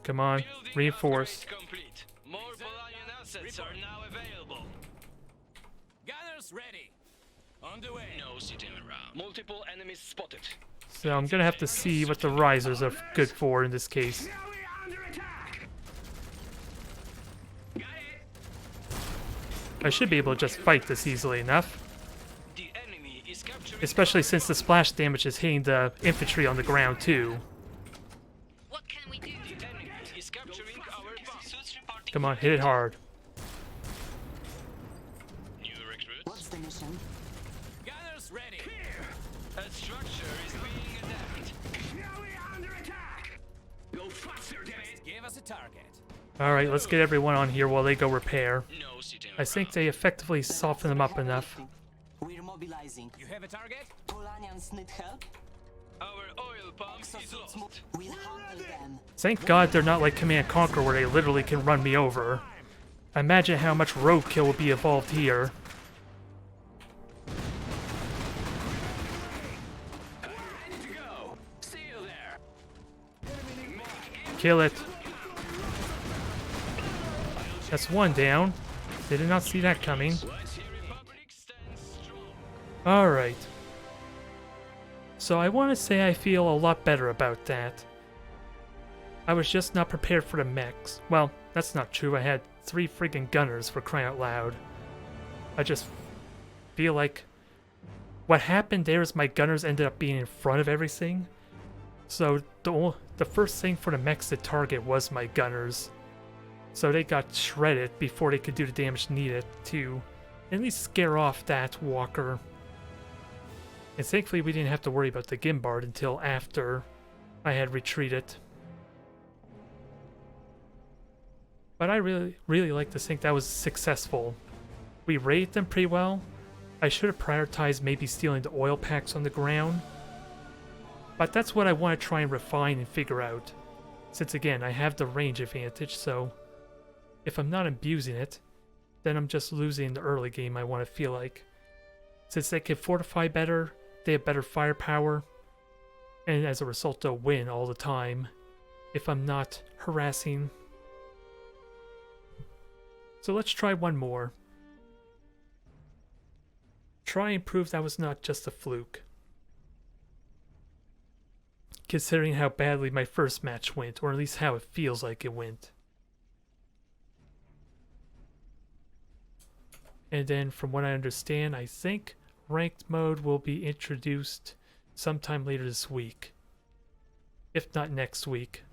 Come on, Building reinforce. upgrade complete. More Polanian assets are now available. Gunners ready. On the way. No sitting around. Multiple enemies spotted. So I'm gonna have to see what the risers are good for in this case. Now we are under attack. Got it. I should be able to just fight this easily enough. The enemy is capturing. Especially since the splash damage is hitting the infantry on the ground too. What can we do? The enemy is capturing our buffer. Come on, hit it hard. New recruits. What's the mission? Gunners ready. A structure is being attacked. Now we are under attack. Go faster, damn it. Give us a target. Alright, let's get everyone on here while they go repair. No sitting I think they effectively soften them up enough. We're mobilizing. You have a target? Polanians need help. Our oil pump is Exosuits lost. we'll handle them. Thank God they're not like Command Conquer where they literally can run me over. Imagine how much roadkill will be involved here. Ready to go. See you there. Kill it. That's one down. They did not see that coming. Let's hear Republic stands strong. Alright. So I want to say I feel a lot better about that. I was just not prepared for the mechs. Well, that's not true. I had 3 friggin' gunners for crying out loud. I just feel like what happened there is my gunners ended up being in front of everything. So the first thing for the mechs to target was my gunners. So they got shredded before they could do the damage needed to at least scare off that walker. And thankfully we didn't have to worry about the Gimbard until after I had retreated. But I really like to think that was successful. We raided them pretty well. I should have prioritized maybe stealing the oil packs on the ground. But that's what I want to try and refine and figure out. Since again, I have the range advantage, so if I'm not abusing it, then I'm just losing the early game I want to feel like. Since they can fortify better, they have better firepower, and as a result they'll win all the time if I'm not harassing. So let's try one more. Try and prove that was not just a fluke. Considering how badly my first match went, or at least how it feels like it went. And then from what I understand, I think ranked mode will be introduced sometime later this week. If not next week.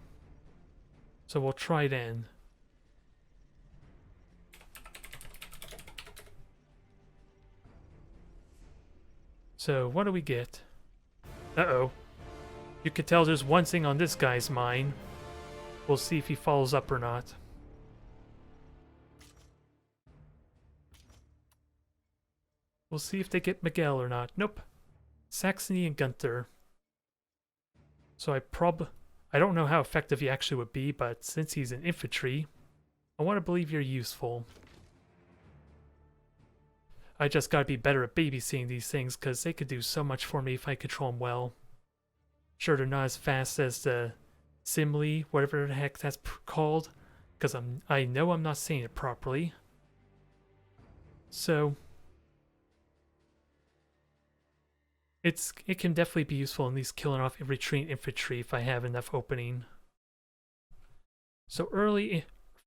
So we'll try then. So what do we get? Uh-oh. You can tell there's one thing on this guy's mind. We'll see if he follows up or not. We'll see if they get Miguel or not. Nope. Saxony and Gunther. So I don't know how effective he actually would be, but since he's an infantry, I want to believe you're useful. I just gotta be better at babysitting these things, because they could do so much for me if I control them well. Sure, they're not as fast as the Simile, whatever the heck that's called, because I know I'm not saying it properly. So it can definitely be useful in these killing off retreating infantry if I have enough opening. So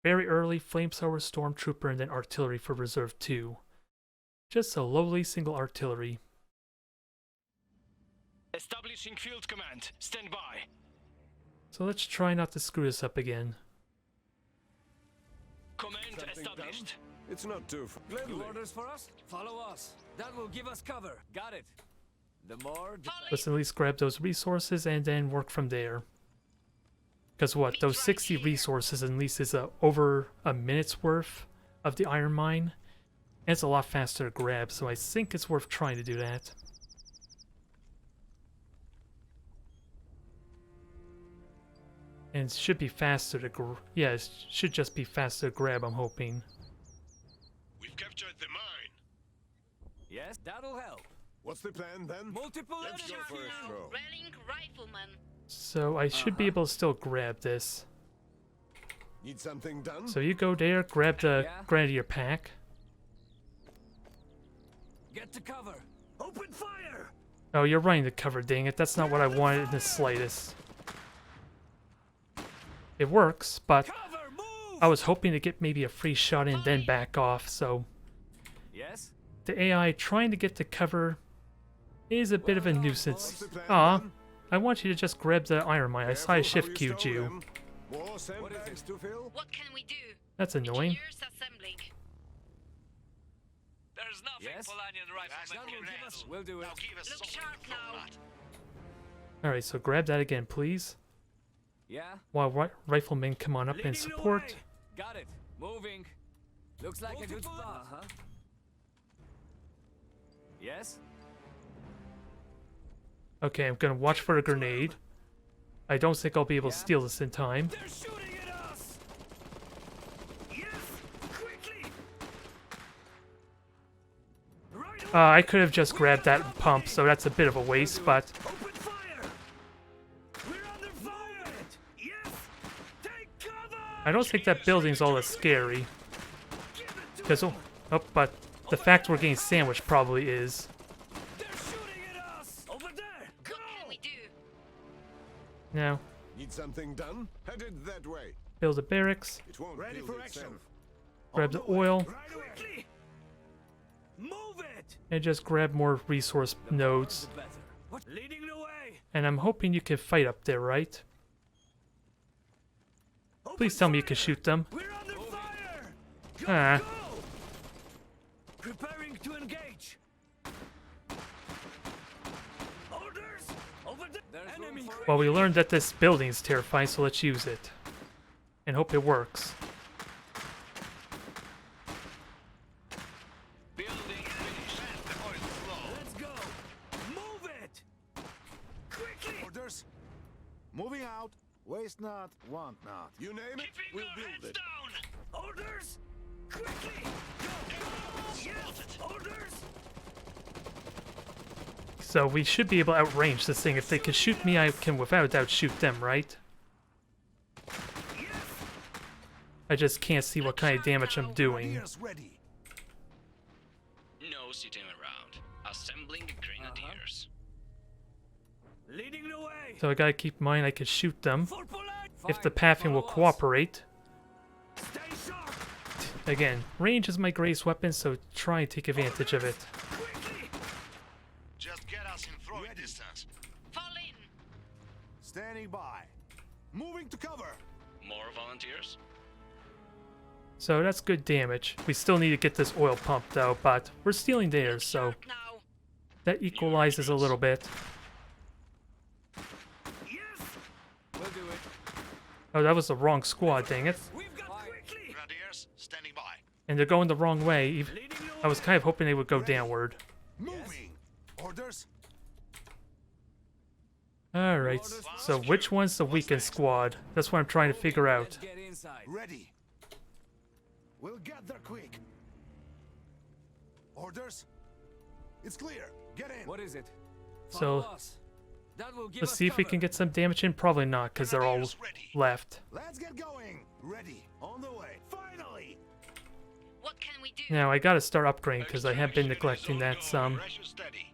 very early, Flamethrower, Stormtrooper, and then Artillery for Reserve 2. Just a lowly single artillery. Establishing field command. Stand by. So let's try not to screw this up again. Command Something established. done? It's not too gladly. New orders for us? Follow us. That will give us cover. Got it. The more... Let's at least grab those resources and then work from there. Because what, those 60 resources at least is over a minute's worth of the iron mine. And it's a lot faster to grab, so I think it's worth trying to do that. And it should be faster to yeah, it should just be faster to grab, I'm hoping. We've captured the mine. Yes, that'll help. What's the plan then? Multiple Let's go enemies for a here. stroll. Rallying rifleman. So I should be able to still grab this. Need something done? So you go there, grab the Yeah. Grenadier pack. Get to cover. Open fire. Oh, you're running the cover, dang it. That's not what I wanted in the slightest. It works, but Cover, move. I was hoping to get maybe a free shot in, then back off, so Yes. the AI trying to get to cover is a bit of a nuisance. What's the plan Aw, then? I want you to just grab the iron mine. I saw I Careful how shift you queued stole you. them. More sandbags to fill? What can we do? That's annoying. Engineers assembling. There's nothing Yes. Polanian That's riflemen the can plan. handle. We'll do it. Now give us Look something sharp to throw now. at. Alright, so grab that again, please. Yeah. While riflemen come on up and Leading the support. way. Got it. Moving. Looks like a good spot. Uh-huh. Yes. Okay, I'm gonna watch for a grenade. I don't think I'll be able to steal this in time. They're shooting at us! Yes! Quickly! Right away! I could have just grabbed that pump, so that's a bit of a waste, but Open fire! We're under fire! Yes! Take cover! I don't think that building's all that scary. Give it to Because, but the fact we're getting sandwiched probably is. They're shooting at us! Over there! Go! What can we do? Now, Need something done? Headed that way. build a barracks, It won't Ready build for itself. action. grab the oil, Right away! Quickly! Move it! and just grab more resource nodes. The better. What? Leading the way! And I'm hoping you can fight up there, right? Open Please tell me you fire! can shoot them. We're under fire! Go! Ah. Go! Preparing to engage! Orders! Over there! There's room Enemy! for Well, we learned that this building is terrifying, so let's use it. And hope it works. Building finished. Set the oil flow. Let's go! Move it! Quickly! Orders? Moving out. Waste not, want not. You name it, Keeping we'll our build heads it. down. Orders! Quickly! Go! Go! Yes! Orders! So we should be able to outrange this thing. If they can shoot me, I can without a doubt shoot them, right? Yes! I just can't see what kind of damage I'm doing. Grenadiers ready! No sitting around. Assembling the grenadiers. Leading the way! So I gotta keep in mind I can shoot them. For Poland! If the Fine, pathing will follow us. cooperate. Stay sharp! Again, range is my greatest weapon, so try and take advantage of it. Quickly! Just get us in throwing distance. Fall in. Standing by. Moving to cover. More volunteers? So that's good damage. We still need to get this oil pump though, but we're stealing theirs, so Sharp now. that equalizes a little bit. Yes! We'll do it. Oh, that was the wrong squad, dang it. We've got quickly! Grenadiers, standing by. And they're going the wrong way. Leading the I was way! kind of hoping they would go downward. Moving. Orders? Alright, so which one's the weakened squad? That's what I'm trying to figure out. Let's get inside. Ready. We'll get there quick. Orders? It's clear. Get in. What is it? So, Follow us. That will give let's us see if we cover. can get some damage in. Probably not, because they're all Grenadiers ready. left. Let's get going. Ready. On the way. Finally. What can we do? Now, I gotta start upgrading, because I have been neglecting that some. Pressure steady.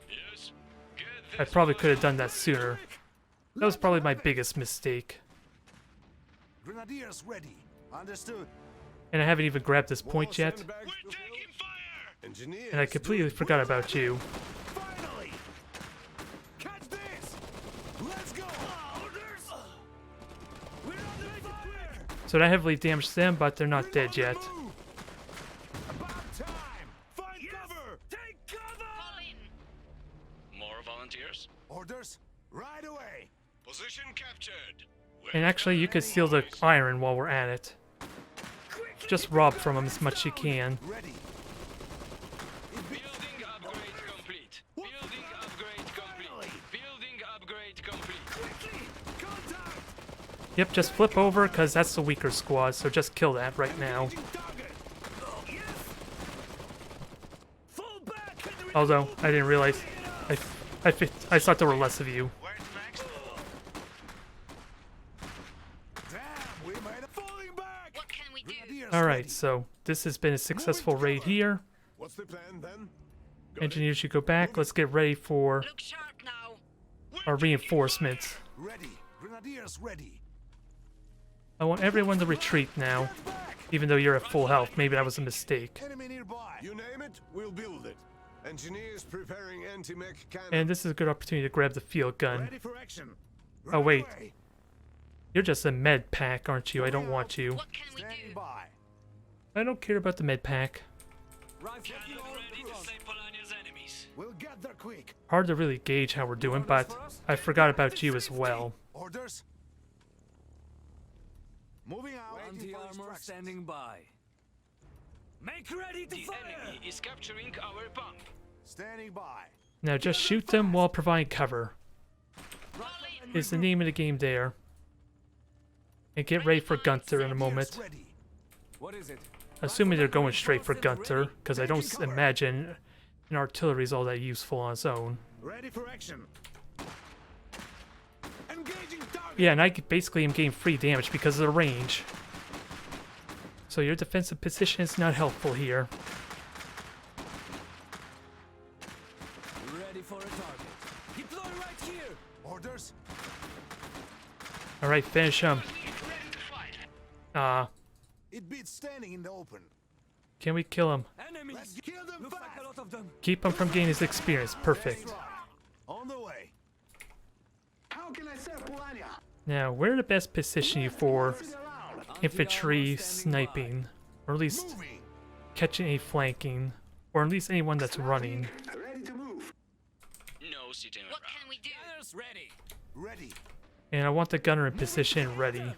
Yes. Get I this probably fire could have done that sooner. That was probably my biggest mistake. Grenadiers ready. Understood. And I haven't even grabbed this point More yet. sandbags We're to taking fill. fire. Engineers. And I completely forgot about you. Finally. Catch this. Let's go. Orders. We're under fire. So that heavily damaged them, but they're not dead yet. Move. About time. Find cover. Take cover. Fall in. More volunteers? Orders. Right away. Position captured. And actually, you could steal the iron while we're at it. Just rob from them as much as you can. Ready. Building upgrade complete. Building upgrade complete. Building upgrade complete. Quickly. Contact. Yep, just flip over, because that's the weaker squad, so just kill that right now. Engaging target. Yes. Fall back. Although, I didn't realize... I thought there were less of you. Where's next? Damn, we made a falling back. What can we do? Grenadiers Alright, ready. so this has been a successful raid here. What's the plan then? Got it. Engineers should go back. Let's get ready for Look sharp now. our reinforcements. Ready. Grenadiers ready. I want everyone to retreat now, Back. even though you're at full health. Maybe that was a mistake. Enemy nearby. You name it, we'll build it. Engineers preparing anti-mech cannon. And this is a good opportunity to grab the field gun. Ready for action. Oh, wait. away. You're just a med pack, aren't you? I don't want you. What can we Standing do? by. I don't care about the med pack. Rifle Cannon all ready to front. save Polonia's enemies. We'll get there quick. Hard to really gauge how we're doing, but I forgot about you as well. Orders. Moving out. Waiting for Anti-armor instructions. standing by. Make ready to The fire! enemy is capturing our pump. Standing by. Now just shoot them while providing cover. Fall in. Is the name of the game there. And get ready for Gunther in a moment. Ready. What is it? Assuming they're going straight for Gunther, because I don't imagine an artillery is all that useful on its own. Ready for action. Engaging target. Yeah, and I basically am getting free damage because of the range. So your defensive position is not helpful here. Ready for a target. Deploy right here! Orders. Alright, finish him. Ready to fight. It beats standing in the open. Can we kill him? Enemies! Let's kill them Looks fast. like a lot of them. Keep him from gaining his experience. Perfect. On the way. How can I serve Polania? Now, where to best position you for infantry Anti-armor standing by. sniping? Or at least Moving. catching a flanking? Or at least anyone that's running? Ready to move. No sitting What around. can we do? Gunners ready. Ready. And I want the gunner in position ready.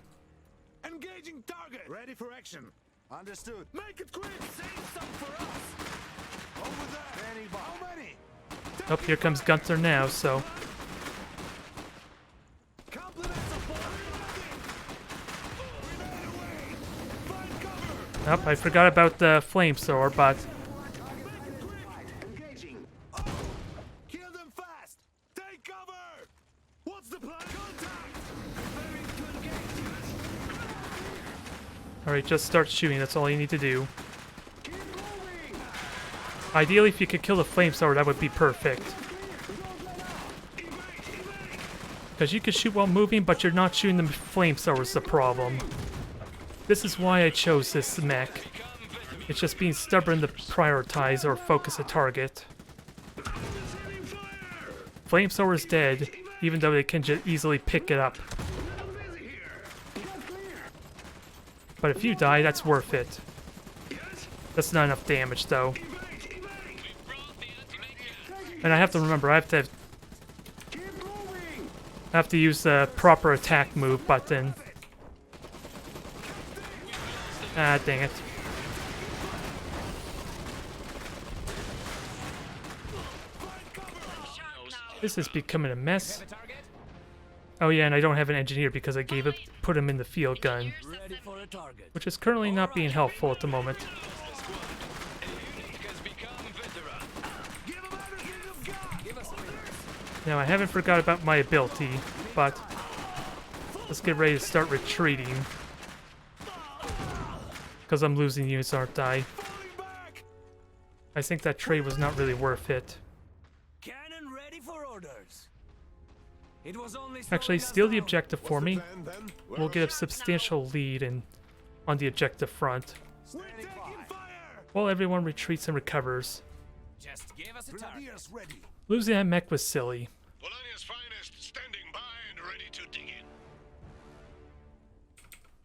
Engaging target. Ready for action. Understood. Make it quick. Save some for us. Over there. Standing by. How many? Oh, here comes Gunther now, so... Compliments of Find cover. Oh, I forgot about the flamethrower, but... Engaging. Oh. Kill them fast. Take cover. What's the plan? Contact. Preparing to engage. Alright, just start shooting, that's all you need to do. Keep moving. Ideally, if you could kill the flamethrower, that would be perfect. Because you can shoot while moving, but you're not shooting the flamethrower is the problem. This is why I chose this mech. It's just being stubborn to prioritize or focus a target. Flamethrower is dead, even though they can just easily pick it up. But if you die, that's worth it. That's not enough damage, though. And I have to remember, I have to use the proper attack move button. Ah, dang it. Sharp now. This is becoming a mess. Oh yeah, and I don't have an engineer because I put him in the field gun, Ready for a target. which is currently not being helpful at the moment. A unit has become Now, I haven't forgot about my ability, but let's get ready to start retreating. Because I'm losing units, aren't I? I think that trade was not really worth it. Cannon ready for orders. It was only Actually, slowing us steal the down. objective for me. Plan then? We'll get a substantial lead on the objective front, We're taking fire! while everyone retreats and recovers. Just give us a target. Grenadiers ready. Losing that mech was silly. Polonia's finest standing by and ready to dig in.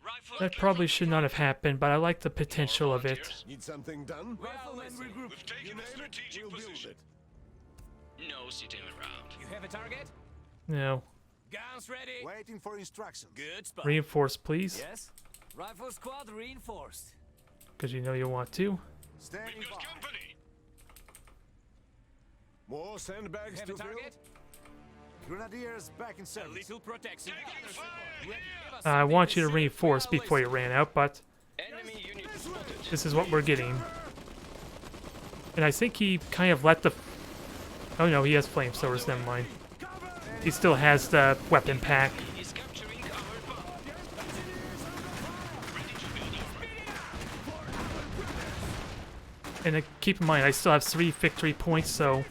Rifle That probably should not have happened, but I like the potential of it. Need something done? Riflemen regroup. We've taken You a name it, strategic we'll build position. it. No sitting around. You have a target? No. Guns ready. Waiting for instructions. Good spot. Reinforce, please, Yes. Rifle squad reinforced. because you know you want to. Standing We've got by. company. More You sandbags have to a fill? target? Grenadiers back in A service. little protection. Taking fire Give here. us I something want you to shoot. reinforce We are before you listening. ran out, but Enemy unit spotted. this is what we're getting. And I think he kind of let the... Oh no, he has flamethrowers, never mind. He still has the weapon pack. Is capturing our bomb. And keep in mind, I still have 3 victory points, so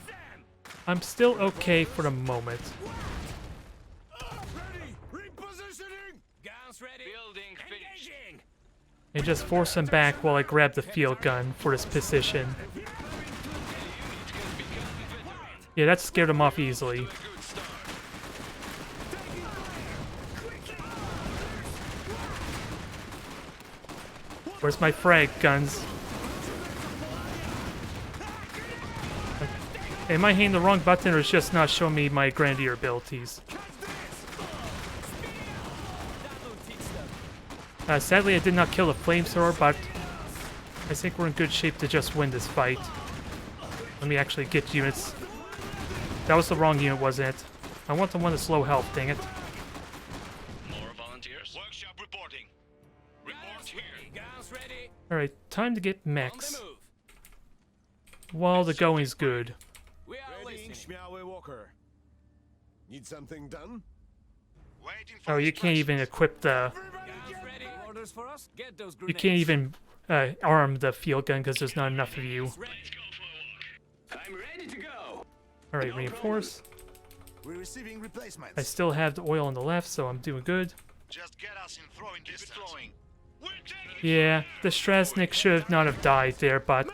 I'm still okay for the moment. Ready! Repositioning! Guns ready. Building finished. Engaging. And just force him back while I grab the field gun for this position. Yeah, that scared him off easily. Good start. Where's my frag guns? Am I hitting the wrong button, or is it just not showing me my Grenadier abilities? Sadly, I did not kill the flamethrower, but I think we're in good shape to just win this fight. Let me actually get units. That was the wrong unit, wasn't it? I want the one that's low health, dang it. More volunteers. Workshop reporting. Report here. Guns ready. Alright, time to get On mechs. the move. While the going's good. We are Ready, listening. Schmiawe Walker. Need something done? Waiting for Oh, you can't even equip the... Guns ready. Orders for us. Get those You grenades. can't even arm the field gun because there's not enough of you. Let's go for a walk. I'm ready to go. Alright, reinforce. We're receiving replacements. I still have the oil on the left, so I'm doing good. Just get us in throwing distance. We're taking Yeah, the Strasnik should not have died there, but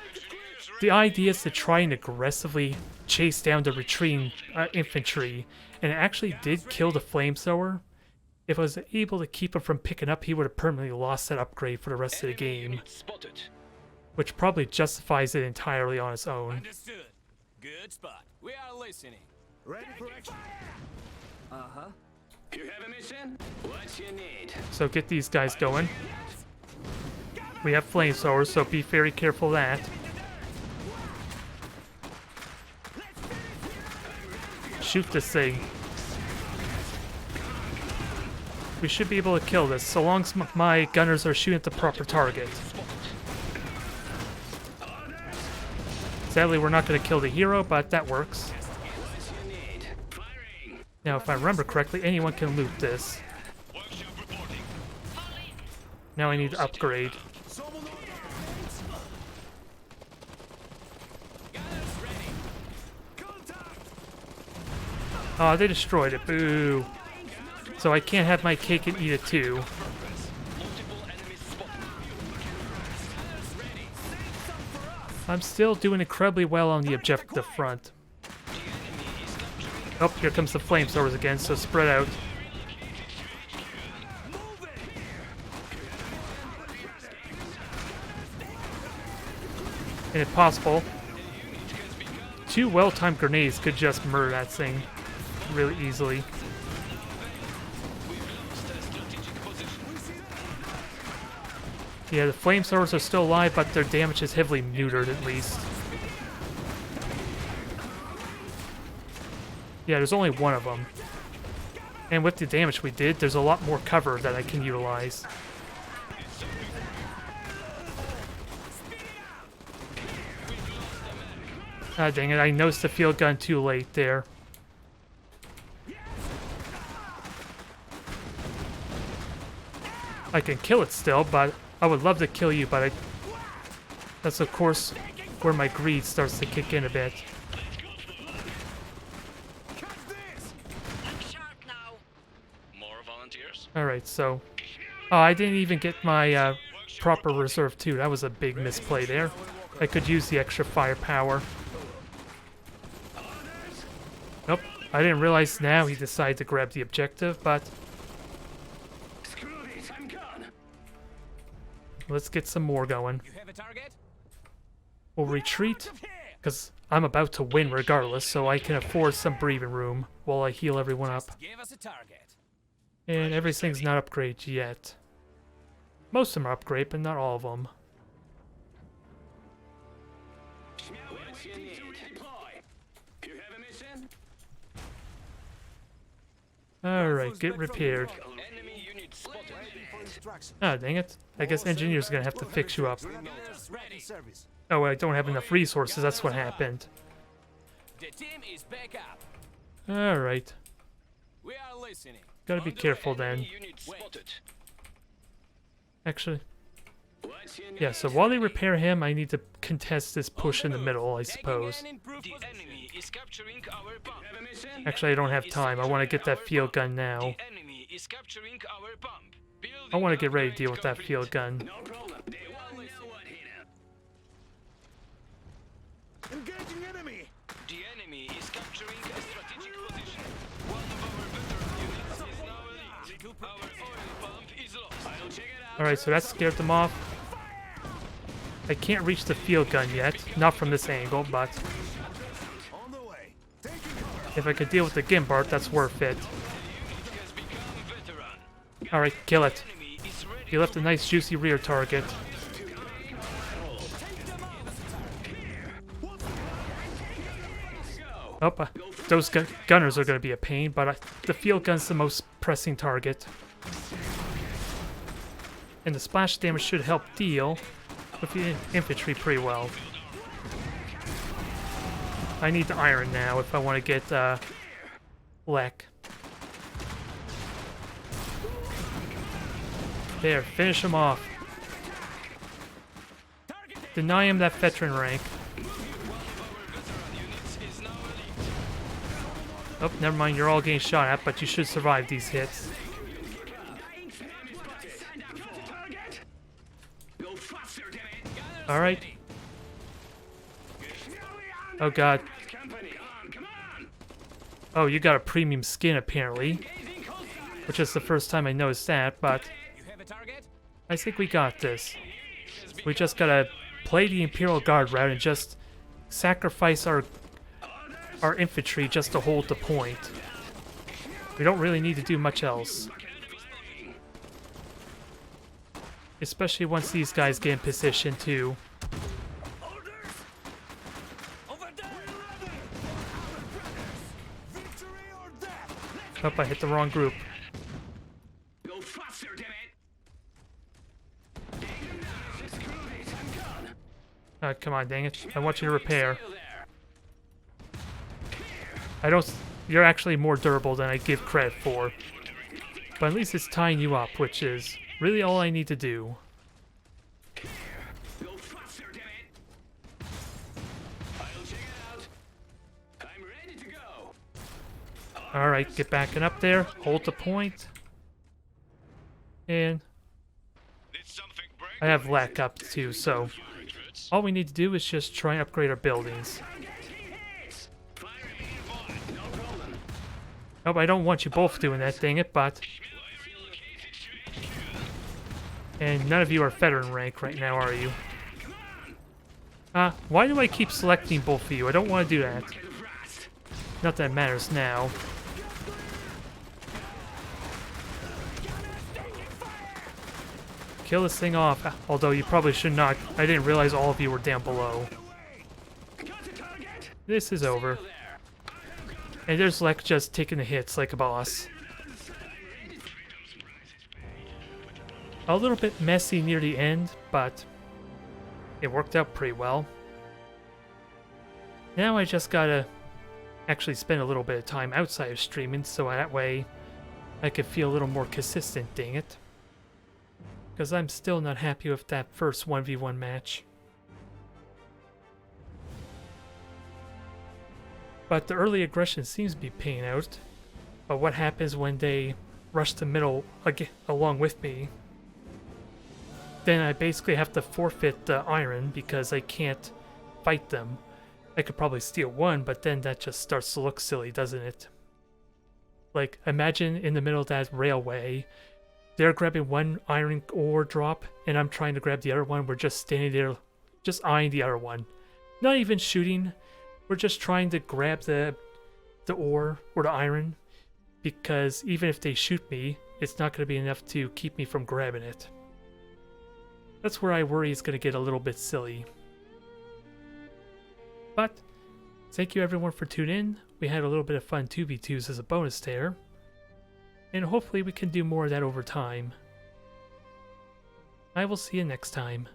the idea is to try and aggressively chase down the retreating infantry, and it actually did kill the flamethrower. If I was able to keep him from picking up, he would have permanently lost that upgrade for the rest of the Enemy game, unit spotted. which probably justifies it entirely on its own. Understood. Good spot. We are listening. Ready for action. Uh-huh. You have a mission? What you need? So get these guys going. We have flamethrowers, so be very careful of that. Shoot this thing. We should be able to kill this, so long as my gunners are shooting at the proper target. Sadly, we're not going to kill the hero, but that works. What you need? Firing. Now, if I remember correctly, anyone can loot this. workshop reporting. Now I need to upgrade. Gunners ready. Oh, they destroyed it. Boo. So I can't have my cake and eat it too. Multiple enemies spotted. Gunners ready. Save some for us. I'm still doing incredibly well on the objective front. The enemy is capturing. Oh, here comes the flamethrowers again, so spread out. And if possible, 2 well-timed grenades could just murder that thing really easily. Yeah, the flamethrowers are still alive, but their damage is heavily neutered at least. Yeah, there's only one of them. And with the damage we did, there's a lot more cover that I can utilize. Ah, dang it, I noticed the field gun too late there. I can kill it still, but I would love to kill you, but that's of course where my greed starts to kick in a bit. I'm sharp now. More volunteers? Alright, so... Oh, I didn't even get my proper reserve too. That was a big misplay there. I could use the extra firepower. Nope, I didn't realize now he decided to grab the objective, but... Screw this, I'm gone. Let's get some more going. You have a target? We'll retreat, because I'm about to win regardless, so I can afford some breathing room while I heal everyone up. Give us a target. And everything's not upgraded yet. Most of them are upgraded, but not all of them. What you need? You have a mission? Alright, get repaired. Enemy unit spotted. For instruction. Ah, dang it. I guess engineers are gonna have to fix you up. Gunners ready. Service. Oh, I don't have enough resources, that's what happened. The team is back up. Alright. We are listening. Gotta be careful then. Enemy unit spotted. Actually, What you need? yeah, so while they repair him, I need to contest this push in the middle, I suppose. The enemy is capturing our pump. Have a mission? Actually, I don't have time. I want to get that field gun now. The enemy is capturing our pump. I want to get ready to deal with that field gun. No problem. They won't know what hit him. Engaging enemy. The enemy is capturing a strategic position. One of our veteran units is now elite. Our oil pump is lost. I'll check it out. Alright, so that scared them off. I can't reach the field gun yet. Not from this angle, but On the way. Taking cover. if I could deal with the Gimbart, that's worth it. Unit has become veteran. Alright, kill it. Enemy is ready. You left a nice juicy rear target. Oh, those gunners are going to be a pain, but the field gun's the most pressing target. And the splash damage should help deal with the infantry pretty well. I need the iron now if I want to get Lek. There, finish him off. Deny him that veteran rank. Oh, never mind, you're all getting shot at, but you should survive these hits. Alright. Oh god. Oh, you got a premium skin apparently. Which is the first time I noticed that, but You have a target? I think we got this. We just gotta play the Imperial Guard route and just sacrifice our infantry just to hold the point. We don't really need to do much else. Especially once these guys get in position too. Oh, I hit the wrong group. Go faster, damn it! Screw this, I'm gone. Come on, dang it. I want you to repair. Still there. I don't... You're actually more durable than I give credit for. But at least it's tying you up, which is really all I need to do. Go faster, damn it! I'll check it out. I'm ready to go. Alright, get backing up there. Hold the point. And Did something break? I have Lek up too, so all we need to do is just try and upgrade our buildings. Oh, I don't want you both doing that, dang it, but... And none of you are veteran rank right now, are you? Why do I keep selecting both of you? I don't want to do that. Not that it matters now. Kill this thing off, although you probably should not. I didn't realize all of you were down below. This is over. And there's Lek just taking the hits like a boss. A little bit messy near the end, but it worked out pretty well. Now I just gotta actually spend a little bit of time outside of streaming, so that way I can feel a little more consistent, dang it. Because I'm still not happy with that first 1v1 match. But the early aggression seems to be paying out. But what happens when they rush the middle along with me? Then I basically have to forfeit the iron because I can't fight them. I could probably steal one, but then that just starts to look silly, doesn't it? Like, imagine in the middle of that railway, they're grabbing one iron ore drop, and I'm trying to grab the other one. We're just standing there, just eyeing the other one. Not even shooting. We're just trying to grab the ore or the iron, because even if they shoot me, it's not going to be enough to keep me from grabbing it. That's where I worry it's going to get a little bit silly. But thank you everyone for tuning in. We had a little bit of fun 2v2s as a bonus there. And hopefully we can do more of that over time. I will see you next time.